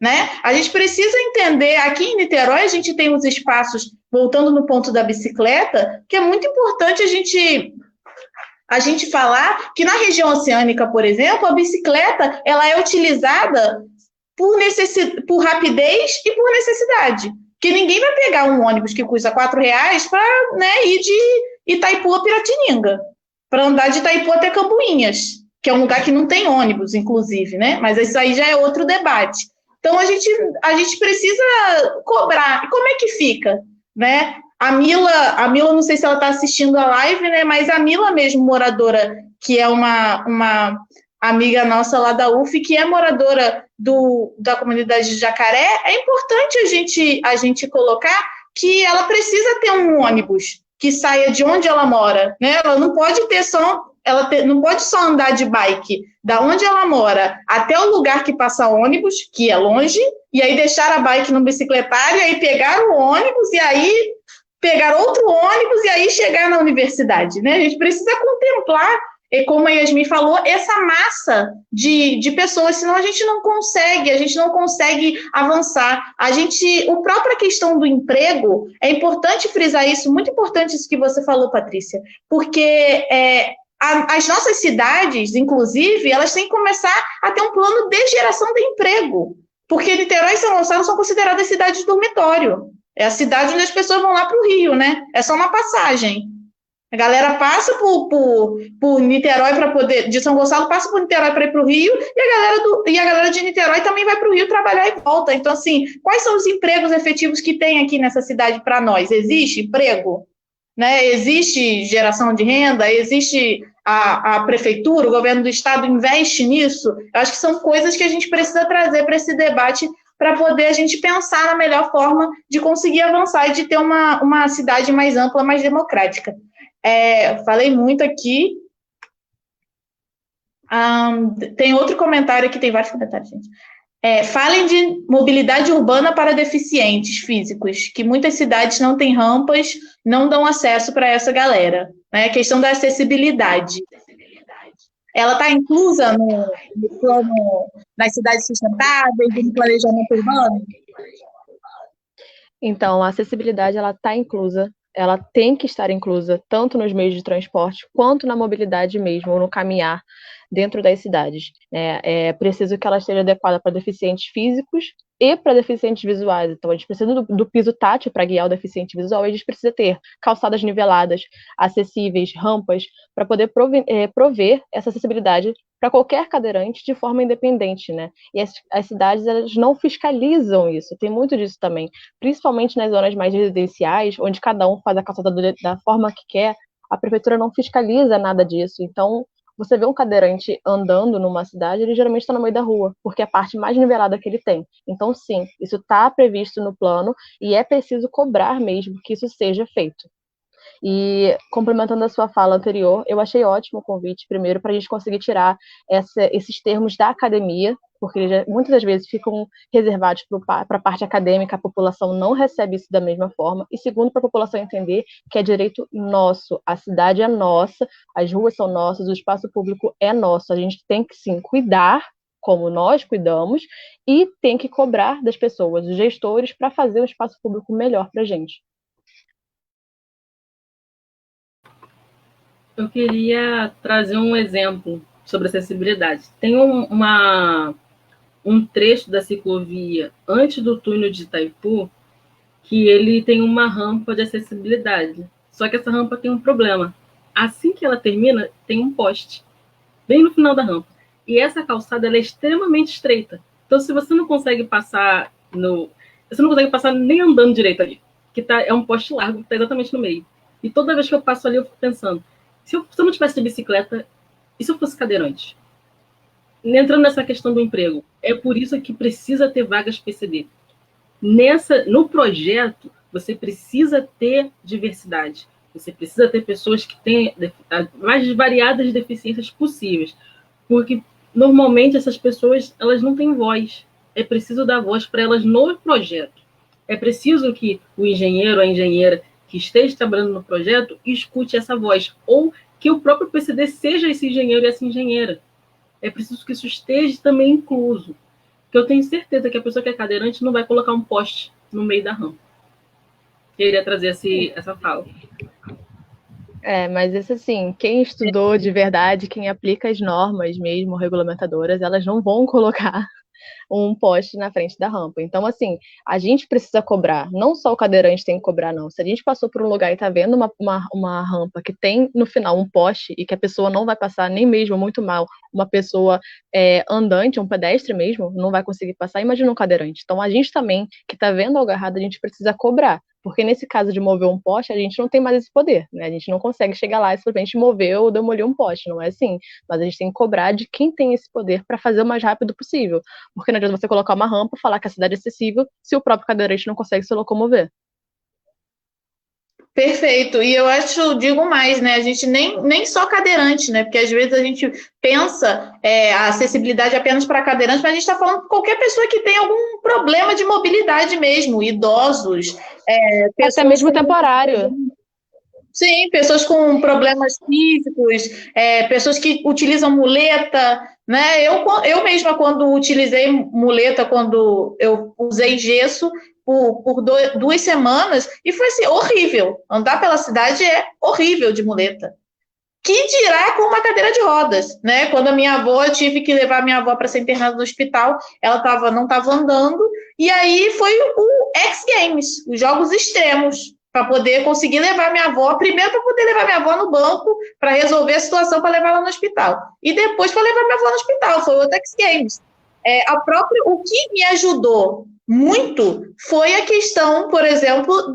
Né? A gente precisa entender, aqui em Niterói a gente tem uns espaços, voltando no ponto da bicicleta, que é muito importante a gente falar que na região oceânica, por exemplo, a bicicleta ela é utilizada por rapidez e por necessidade. Que ninguém vai pegar um ônibus que custa R$4 para, né, ir de Itaipu a Piratininga, para andar de Itaipu até Cambuinhas, que é um lugar que não tem ônibus, inclusive, né? Mas isso aí já é outro debate. Então, a gente precisa cobrar. E como é que fica, né? A Mila, não sei se ela está assistindo a live, né? Mas a Mila mesmo, moradora, que é uma amiga nossa lá da UF, que é moradora da comunidade de Jacaré, é importante a gente colocar que ela precisa ter um ônibus que saia de onde ela mora, né? Ela não pode não pode só andar de bike da onde ela mora até o lugar que passa ônibus, que é longe, e aí deixar a bike no bicicletário, e aí pegar o ônibus, e aí pegar outro ônibus, e aí chegar na universidade, né? A gente precisa contemplar, como a Yasmin falou, essa massa de pessoas, senão a gente não consegue avançar. A própria questão do emprego, é importante frisar isso, muito importante isso que você falou, Patrícia, porque as nossas cidades, inclusive, elas têm que começar a ter um plano de geração de emprego, porque Niterói e São Gonçalo são consideradas cidades de dormitório. É a cidade onde as pessoas vão lá para o Rio, né? É só uma passagem. A galera passa por Niterói para poder... De São Gonçalo passa por Niterói para ir para o Rio, e a galera de Niterói também vai para o Rio trabalhar e volta. Então, assim, quais são os empregos efetivos que tem aqui nessa cidade para nós? Existe emprego? Né? Existe geração de renda? Existe a prefeitura, o governo do estado investe nisso? Eu acho que são coisas que a gente precisa trazer para esse debate para poder a gente pensar na melhor forma de conseguir avançar e de ter uma cidade mais ampla, mais democrática. Falei muito aqui. Tem outro comentário aqui, tem vários comentários, gente. Falem de mobilidade urbana para deficientes físicos, que muitas cidades não têm rampas, não dão acesso para essa galera. Né? A questão da acessibilidade. Ela está inclusa no plano, nas cidades sustentáveis, no planejamento urbano? Então, a acessibilidade ela está inclusa, ela tem que estar inclusa tanto nos meios de transporte quanto na mobilidade mesmo, ou no caminhar dentro das cidades. É preciso que ela esteja adequada para deficientes físicos e para deficientes visuais. Então, a gente precisa do piso tátil para guiar o deficiente visual, e a gente precisa ter calçadas niveladas, acessíveis, rampas, para poder prover essa acessibilidade para qualquer cadeirante de forma independente, né? E as cidades, elas não fiscalizam isso, tem muito disso também, principalmente nas zonas mais residenciais, onde cada um faz a calçada da forma que quer, a prefeitura não fiscaliza nada disso. Então, você vê um cadeirante andando numa cidade, ele geralmente está no meio da rua, porque é a parte mais nivelada que ele tem. Então, sim, isso está previsto no plano e é preciso cobrar mesmo que isso seja feito. E, complementando a sua fala anterior, eu achei ótimo o convite, primeiro, para a gente conseguir tirar esses termos da academia, porque eles muitas das vezes ficam reservados para a parte acadêmica, a população não recebe isso da mesma forma, e segundo, para a população entender que é direito nosso, a cidade é nossa, as ruas são nossas, o espaço público é nosso, a gente tem que, sim, cuidar como nós cuidamos, e tem que cobrar das pessoas, dos gestores, para fazer um espaço público melhor para a gente. Eu queria trazer um exemplo sobre acessibilidade. Tem um trecho da ciclovia antes do túnel de Itaipu que ele tem uma rampa de acessibilidade. Só que essa rampa tem um problema. Assim que ela termina, tem um poste, bem no final da rampa. E essa calçada ela é extremamente estreita. Então, se você não consegue passar você não consegue passar nem andando direito ali, que é um poste largo que está exatamente no meio. E toda vez que eu passo ali, eu fico pensando, se eu não tivesse de bicicleta, e se eu fosse cadeirante? Entrando nessa questão do emprego, é por isso que precisa ter vagas PCD. No projeto, você precisa ter diversidade. Você precisa ter pessoas que têm mais variadas deficiências possíveis. Porque, normalmente, essas pessoas elas não têm voz. É preciso dar voz para elas no projeto. É preciso que o engenheiro, a engenheira que esteja trabalhando no projeto escute essa voz. Ou que o próprio PCD seja esse engenheiro e essa engenheira. É preciso que isso esteja também incluso. Porque eu tenho certeza que a pessoa que é cadeirante não vai colocar um poste no meio da rampa. Queria trazer essa fala. Mas isso assim, quem estudou de verdade, quem aplica as normas mesmo, regulamentadoras, elas não vão colocar um poste na frente da rampa. Então, assim, a gente precisa cobrar. Não só o cadeirante tem que cobrar, não. Se a gente passou por um lugar e tá vendo uma rampa que tem, no final, um poste e que a pessoa não vai passar nem mesmo muito mal, uma pessoa andante, um pedestre mesmo, não vai conseguir passar, imagina um cadeirante. Então, a gente também, que tá vendo algo errado, a gente precisa cobrar. Porque nesse caso de mover um poste, a gente não tem mais esse poder, né? A gente não consegue chegar lá e simplesmente mover ou demolir um poste, não é assim. Mas a gente tem que cobrar de quem tem esse poder para fazer o mais rápido possível. Porque não adianta você colocar uma rampa e falar que a cidade é acessível se o próprio cadeirante não consegue se locomover. Perfeito. E eu digo mais, né? A gente nem só cadeirante, né? Porque às vezes a gente pensa a acessibilidade apenas para cadeirante, mas a gente está falando de qualquer pessoa que tem algum problema de mobilidade mesmo, idosos, até mesmo temporário. Sim, pessoas com problemas físicos, pessoas que utilizam muleta, né? Eu mesma, quando utilizei muleta, quando eu usei gesso por 2 semanas, e foi assim, horrível. Andar pela cidade é horrível de muleta. Que dirá com uma cadeira de rodas, né? Quando a minha avó, eu tive que levar a minha avó para ser internada no hospital, ela não estava andando, e aí foi o X Games, os jogos extremos, para poder conseguir levar minha avó, primeiro para poder levar minha avó no banco, para resolver a situação para levar ela no hospital, e depois para levar minha avó no hospital, foi o X Games. O que me ajudou muito foi a questão, por exemplo,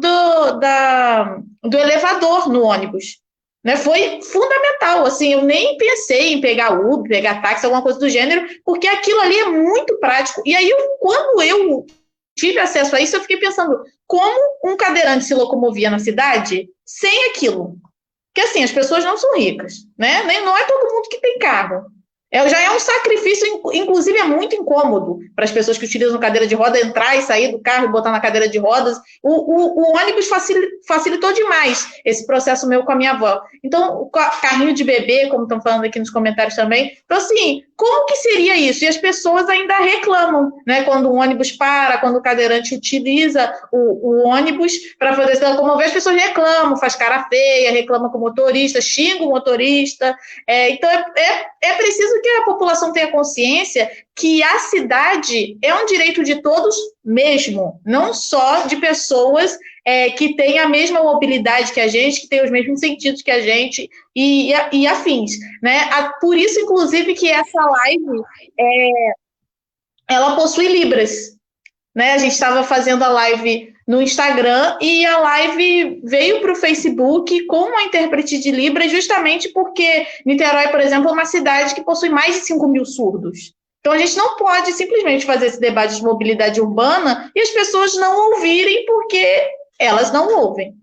do elevador no ônibus. Né, foi fundamental, assim, eu nem pensei em pegar Uber, pegar táxi, alguma coisa do gênero, porque aquilo ali é muito prático. E aí, quando eu tive acesso a isso, eu fiquei pensando, como um cadeirante se locomovia na cidade sem aquilo? Porque, assim, as pessoas não são ricas, né? Não é todo mundo que tem carro. Já é um sacrifício, inclusive é muito incômodo para as pessoas que utilizam cadeira de roda entrar e sair do carro e botar na cadeira de rodas. O ônibus facilitou demais esse processo meu com a minha avó. Então, o carrinho de bebê, como estão falando aqui nos comentários também. Então, assim, como que seria isso? E as pessoas ainda reclamam, né? Quando o ônibus para, quando o cadeirante utiliza o ônibus para poder se locomover, as pessoas reclamam, faz cara feia, reclamam com o motorista, xinga o motorista. Então, é preciso que a população tenha consciência que a cidade é um direito de todos mesmo, não só de pessoas que têm a mesma mobilidade que a gente, que têm os mesmos sentidos que a gente e afins, né? Por isso, inclusive, que essa live ela possui Libras, né? A gente estava fazendo a live no Instagram e a live veio para o Facebook com uma intérprete de Libras, justamente porque Niterói, por exemplo, é uma cidade que possui mais de 5 mil surdos. Então, a gente não pode simplesmente fazer esse debate de mobilidade urbana e as pessoas não ouvirem porque elas não ouvem,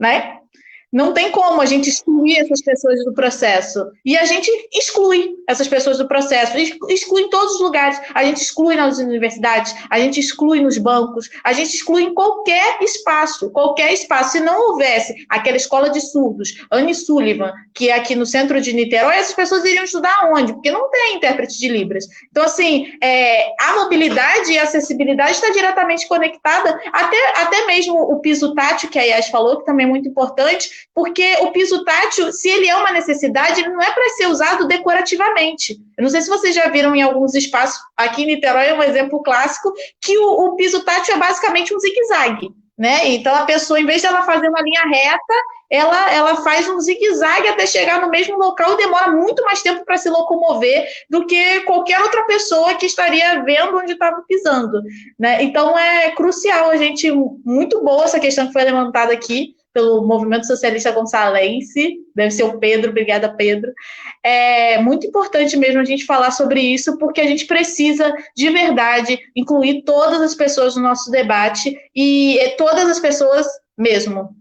né? Não tem como a gente excluir essas pessoas do processo. E a gente exclui essas pessoas do processo. Exclui em todos os lugares. A gente exclui nas universidades, a gente exclui nos bancos, a gente exclui em qualquer espaço. Qualquer espaço. Se não houvesse aquela escola de surdos, Anne Sullivan, que é aqui no centro de Niterói, essas pessoas iriam estudar onde? Porque não tem intérprete de Libras. Então, assim, a mobilidade e a acessibilidade está diretamente conectada, até mesmo o piso tátil, que a Yas falou, que também é muito importante, porque o piso tátil, se ele é uma necessidade, ele não é para ser usado decorativamente. Eu não sei se vocês já viram em alguns espaços, aqui em Niterói é um exemplo clássico, que o piso tátil é basicamente um zigue-zague, né? Então, a pessoa, em vez de ela fazer uma linha reta, ela faz um zigue-zague até chegar no mesmo local e demora muito mais tempo para se locomover do que qualquer outra pessoa que estaria vendo onde estava pisando, né? Então é crucial, muito boa essa questão que foi levantada aqui pelo Movimento Socialista Gonçalense, deve ser o Pedro, obrigada, Pedro. É muito importante mesmo a gente falar sobre isso, porque a gente precisa, de verdade, incluir todas as pessoas no nosso debate, e todas as pessoas mesmo.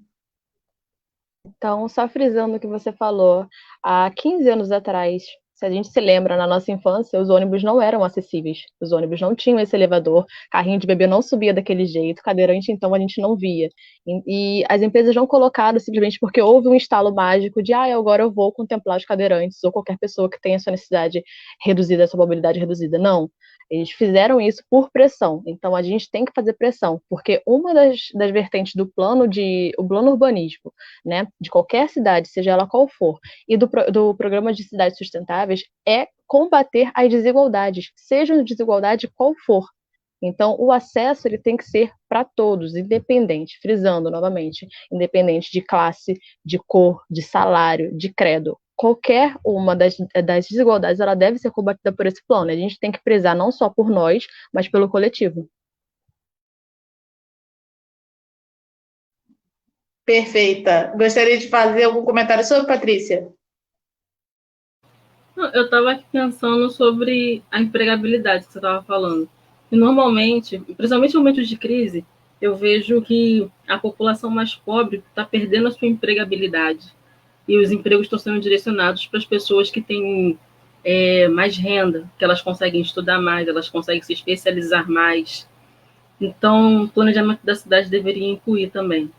Então, só frisando o que você falou, há 15 anos atrás, se a gente se lembra, na nossa infância, os ônibus não eram acessíveis. Os ônibus não tinham esse elevador, carrinho de bebê não subia daquele jeito, cadeirante, então, a gente não via. E as empresas não colocaram simplesmente porque houve um estalo mágico de, agora eu vou contemplar os cadeirantes ou qualquer pessoa que tenha sua necessidade reduzida, essa mobilidade reduzida. Não. Eles fizeram isso por pressão. Então, a gente tem que fazer pressão, porque uma das vertentes do o plano urbanismo, né, de qualquer cidade, seja ela qual for, e do programa de cidades sustentáveis é combater as desigualdades, seja a desigualdade qual for. Então, o acesso ele tem que ser para todos, independente, frisando novamente, independente de classe, de cor, de salário, de credo. Qualquer uma das desigualdades ela deve ser combatida por esse plano. A gente tem que prezar não só por nós, mas pelo coletivo. Perfeita. Gostaria de fazer algum comentário sobre, Patrícia? Eu estava aqui pensando sobre a empregabilidade que você estava falando. E normalmente, principalmente em momentos de crise, eu vejo que a população mais pobre está perdendo a sua empregabilidade. E os empregos estão sendo direcionados para as pessoas que têm mais renda, que elas conseguem estudar mais, elas conseguem se especializar mais. Então, o planejamento da cidade deveria incluir também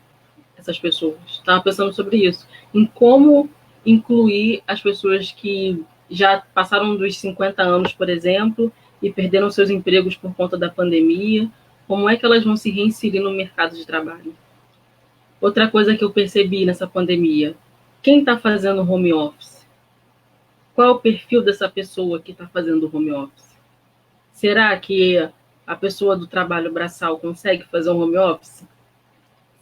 essas pessoas. Estava pensando sobre isso, em como incluir as pessoas que já passaram dos 50 anos, por exemplo, e perderam seus empregos por conta da pandemia, como é que elas vão se reinserir no mercado de trabalho. Outra coisa que eu percebi nessa pandemia, quem está fazendo home office? Qual é o perfil dessa pessoa que está fazendo home office? Será que a pessoa do trabalho braçal consegue fazer um home office?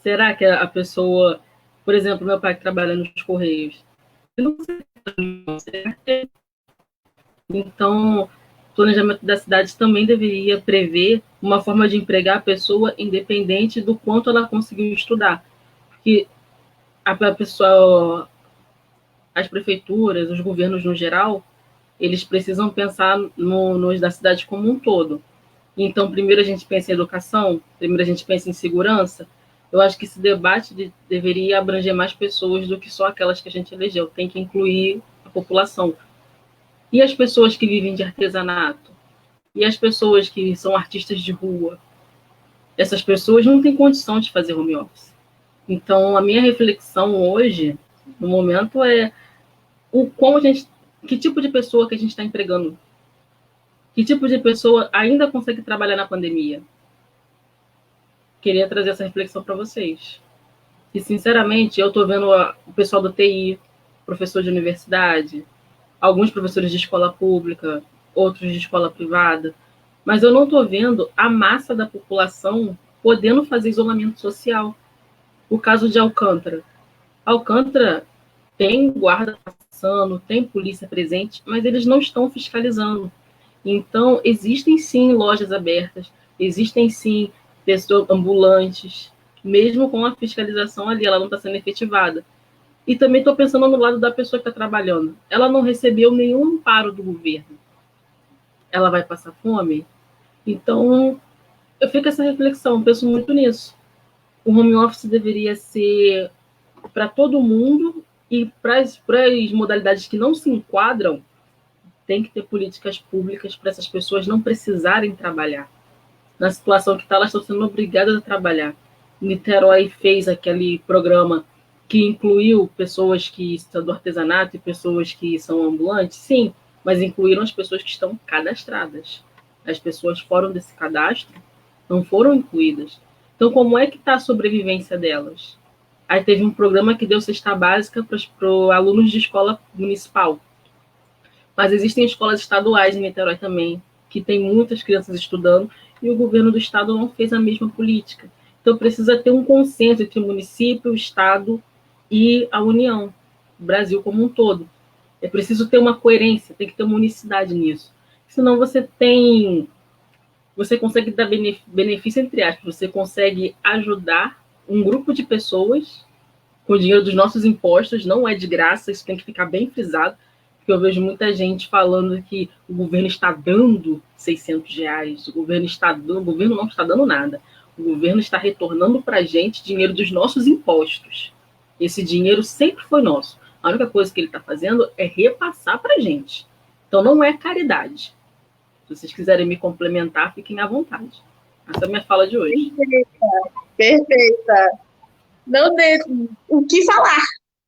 Será que a pessoa, por exemplo, meu pai que trabalha nos Correios, ele não consegue. Então, o planejamento da cidade também deveria prever uma forma de empregar a pessoa independente do quanto ela conseguiu estudar. Porque a pessoa, as prefeituras, os governos no geral, eles precisam pensar nos da cidade como um todo. Então, primeiro a gente pensa em educação, primeiro a gente pensa em segurança. Eu acho que esse debate deveria abranger mais pessoas do que só aquelas que a gente elegeu. Tem que incluir a população. E as pessoas que vivem de artesanato? E as pessoas que são artistas de rua? Essas pessoas não têm condição de fazer home office. Então, a minha reflexão hoje, no momento, é que tipo de pessoa que a gente está empregando? Que tipo de pessoa ainda consegue trabalhar na pandemia? Queria trazer essa reflexão para vocês. E, sinceramente, eu estou vendo o pessoal do TI, professor de universidade, alguns professores de escola pública, outros de escola privada, mas eu não estou vendo a massa da população podendo fazer isolamento social. O caso de Alcântara. Alcântara tem guarda passando, tem polícia presente, mas eles não estão fiscalizando. Então, existem sim lojas abertas, existem sim pessoas ambulantes, mesmo com a fiscalização ali, ela não está sendo efetivada. E também estou pensando no lado da pessoa que está trabalhando. Ela não recebeu nenhum amparo do governo. Ela vai passar fome? Então, eu fico essa reflexão, penso muito nisso. O home office deveria ser para todo mundo e para as modalidades que não se enquadram, tem que ter políticas públicas para essas pessoas não precisarem trabalhar. Na situação que está, elas estão sendo obrigadas a trabalhar. Niterói fez aquele programa que incluiu pessoas que são do artesanato e pessoas que são ambulantes, sim, mas incluíram as pessoas que estão cadastradas. As pessoas fora desse cadastro não foram incluídas. Então, como é que está a sobrevivência delas? Aí teve um programa que deu cesta básica para os alunos de escola municipal. Mas existem escolas estaduais em Niterói também, que tem muitas crianças estudando, e o governo do estado não fez a mesma política. Então, precisa ter um consenso entre o município, o estado e a União, o Brasil como um todo. É preciso ter uma coerência, tem que ter uma unicidade nisso. Senão você consegue dar benefício, entre aspas, você consegue ajudar um grupo de pessoas com o dinheiro dos nossos impostos, não é de graça, isso tem que ficar bem frisado, porque eu vejo muita gente falando que o governo está dando R$ 600, o governo não está dando nada, o governo está retornando para a gente dinheiro dos nossos impostos. Esse dinheiro sempre foi nosso. A única coisa que ele está fazendo é repassar para a gente. Então não é caridade. Se vocês quiserem me complementar, fiquem à vontade. Essa é a minha fala de hoje. Perfeita. Não dê o que falar.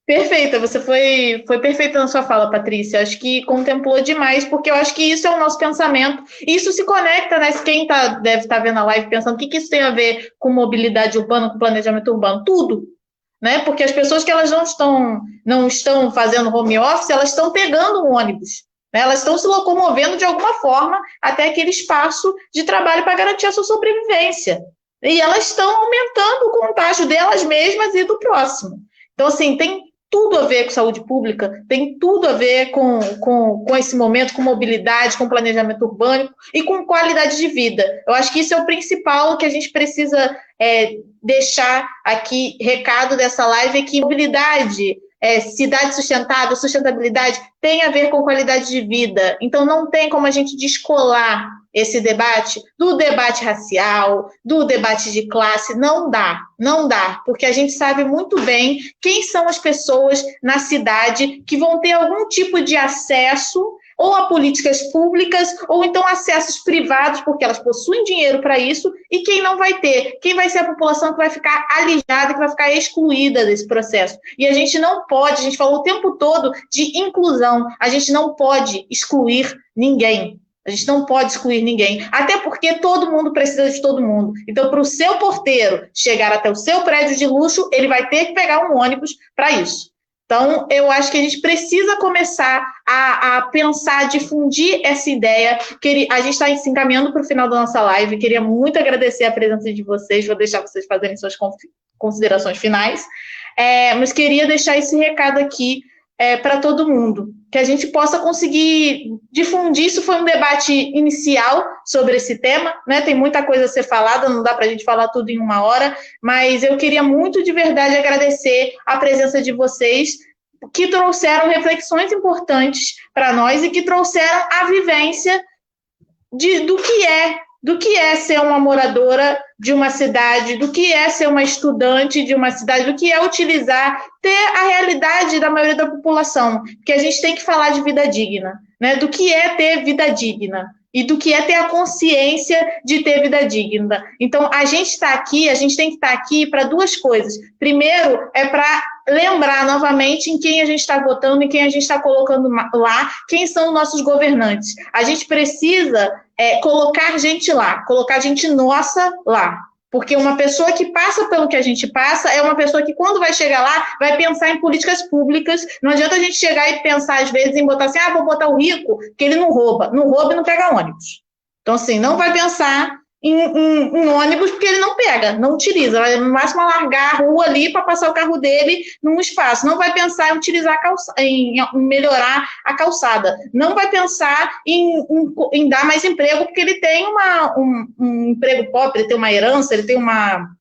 Perfeita, você foi perfeita na sua fala, Patrícia. Acho que contemplou demais, porque eu acho que isso é o nosso pensamento. Isso se conecta, né? Quem deve estar vendo a live pensando o que isso tem a ver com mobilidade urbana, com planejamento urbano? Tudo. Né? Porque as pessoas que elas não estão fazendo home office, elas estão pegando um ônibus. Né? Elas estão se locomovendo de alguma forma até aquele espaço de trabalho para garantir a sua sobrevivência. E elas estão aumentando o contágio delas mesmas e do próximo. Então, assim, tem tudo a ver com saúde pública, tem tudo a ver com esse momento, com mobilidade, com planejamento urbano e com qualidade de vida. Eu acho que isso é o principal que a gente precisa deixar aqui, recado dessa live, é que mobilidade, cidade sustentável, sustentabilidade, tem a ver com qualidade de vida. Então, não tem como a gente descolar esse debate do debate racial, do debate de classe. Não dá, porque a gente sabe muito bem quem são as pessoas na cidade que vão ter algum tipo de acesso ou a políticas públicas, ou então acessos privados, porque elas possuem dinheiro para isso, e quem não vai ter? Quem vai ser a população que vai ficar alijada, que vai ficar excluída desse processo? E a gente não pode, a gente falou o tempo todo de inclusão, a gente não pode excluir ninguém. A gente não pode excluir ninguém, até porque todo mundo precisa de todo mundo. Então, para o seu porteiro chegar até o seu prédio de luxo, ele vai ter que pegar um ônibus para isso. Então, eu acho que a gente precisa começar a pensar, difundir essa ideia. A gente está se encaminhando para o final da nossa live. Queria muito agradecer a presença de vocês. Vou deixar vocês fazerem suas considerações finais. Mas queria deixar esse recado aqui para todo mundo, que a gente possa conseguir difundir. Isso foi um debate inicial sobre esse tema, né? Tem muita coisa a ser falada, não dá para a gente falar tudo em uma hora, mas eu queria muito de verdade agradecer a presença de vocês, que trouxeram reflexões importantes para nós e que trouxeram a vivência do que é ser uma moradora de uma cidade, do que é ser uma estudante de uma cidade, do que é ter a realidade da maioria da população, porque a gente tem que falar de vida digna, né? Do que é ter vida digna e do que é ter a consciência de ter vida digna. Então, a gente tem que estar aqui para duas coisas. Primeiro, é para lembrar novamente em quem a gente está votando, em quem a gente está colocando lá, quem são os nossos governantes. A gente precisa colocar gente lá, colocar gente nossa lá. Porque uma pessoa que passa pelo que a gente passa é uma pessoa que, quando vai chegar lá, vai pensar em políticas públicas. Não adianta a gente chegar e pensar, às vezes, em botar assim, vou botar o rico, que ele não rouba. Não rouba e não pega ônibus. Então, assim, não vai pensar em ônibus, porque ele não pega, não utiliza. Vai, no máximo, largar a rua ali para passar o carro dele num espaço. Não vai pensar em utilizar em melhorar a calçada. Não vai pensar em dar mais emprego, porque ele tem um emprego próprio, ele tem uma herança, ele tem uma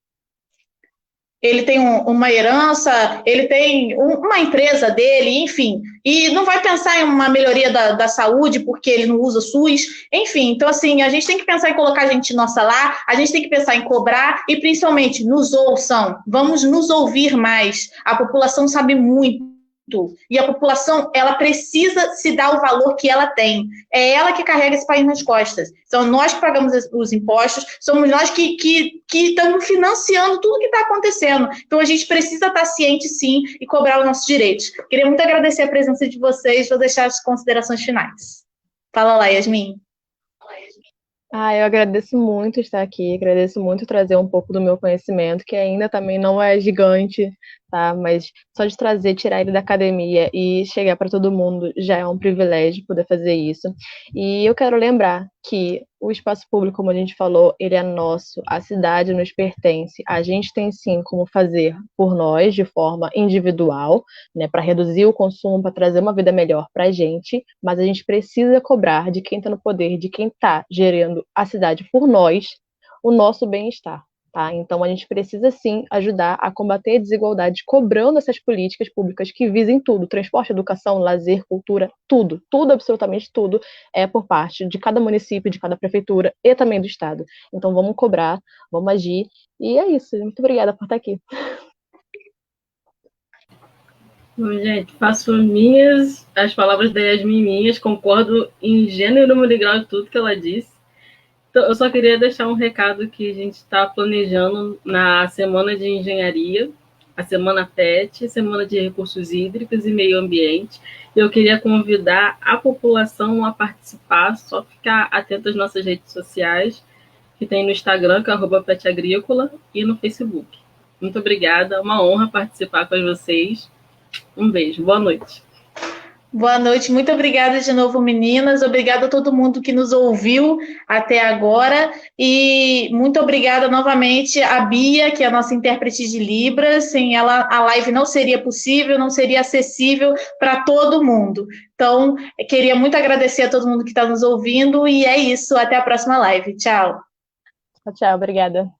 herança, ele tem uma empresa dele, enfim, e não vai pensar em uma melhoria da saúde porque ele não usa SUS, enfim. Então, assim, a gente tem que pensar em colocar a gente nossa lá, a gente tem que pensar em cobrar e, principalmente, nos ouçam, vamos nos ouvir mais. A população sabe muito, e a população, ela precisa se dar o valor que ela tem. É ela que carrega esse país nas costas. São nós que pagamos os impostos, somos nós que estamos financiando tudo que está acontecendo. Então, a gente precisa estar ciente, sim, e cobrar os nossos direitos. Queria muito agradecer a presença de vocês, vou deixar as considerações finais. Fala lá, Yasmin. Eu agradeço muito estar aqui, agradeço muito trazer um pouco do meu conhecimento, que ainda também não é gigante, tá? Mas só de tirar ele da academia e chegar para todo mundo já é um privilégio poder fazer isso. E eu quero lembrar que o espaço público, como a gente falou, ele é nosso, a cidade nos pertence. A gente tem sim como fazer por nós de forma individual, né, para reduzir o consumo, para trazer uma vida melhor para a gente, mas a gente precisa cobrar de quem está no poder, de quem está gerindo a cidade por nós, o nosso bem-estar. Tá? Então, a gente precisa, sim, ajudar a combater a desigualdade, cobrando essas políticas públicas que visem tudo, transporte, educação, lazer, cultura, tudo, tudo, absolutamente tudo, é por parte de cada município, de cada prefeitura e também do Estado. Então, vamos cobrar, vamos agir, e é isso. Muito obrigada por estar aqui. Bom, gente, faço minhas as palavras da Yasmin minhas, concordo em gênero, número e grau de tudo que ela disse. Então, eu só queria deixar um recado que a gente está planejando na Semana de Engenharia, a Semana PET, Semana de Recursos Hídricos e Meio Ambiente. Eu queria convidar a população a participar, só ficar atento às nossas redes sociais, que tem no Instagram, que é @petagrícola, e no Facebook. Muito obrigada, é uma honra participar com vocês. Um beijo, boa noite. Boa noite, muito obrigada de novo, meninas. Obrigada a todo mundo que nos ouviu até agora. E muito obrigada novamente a Bia, que é a nossa intérprete de Libras. Sem ela, a live não seria possível, não seria acessível para todo mundo. Então, queria muito agradecer a todo mundo que está nos ouvindo. E é isso, até a próxima live. Tchau. Tchau, obrigada.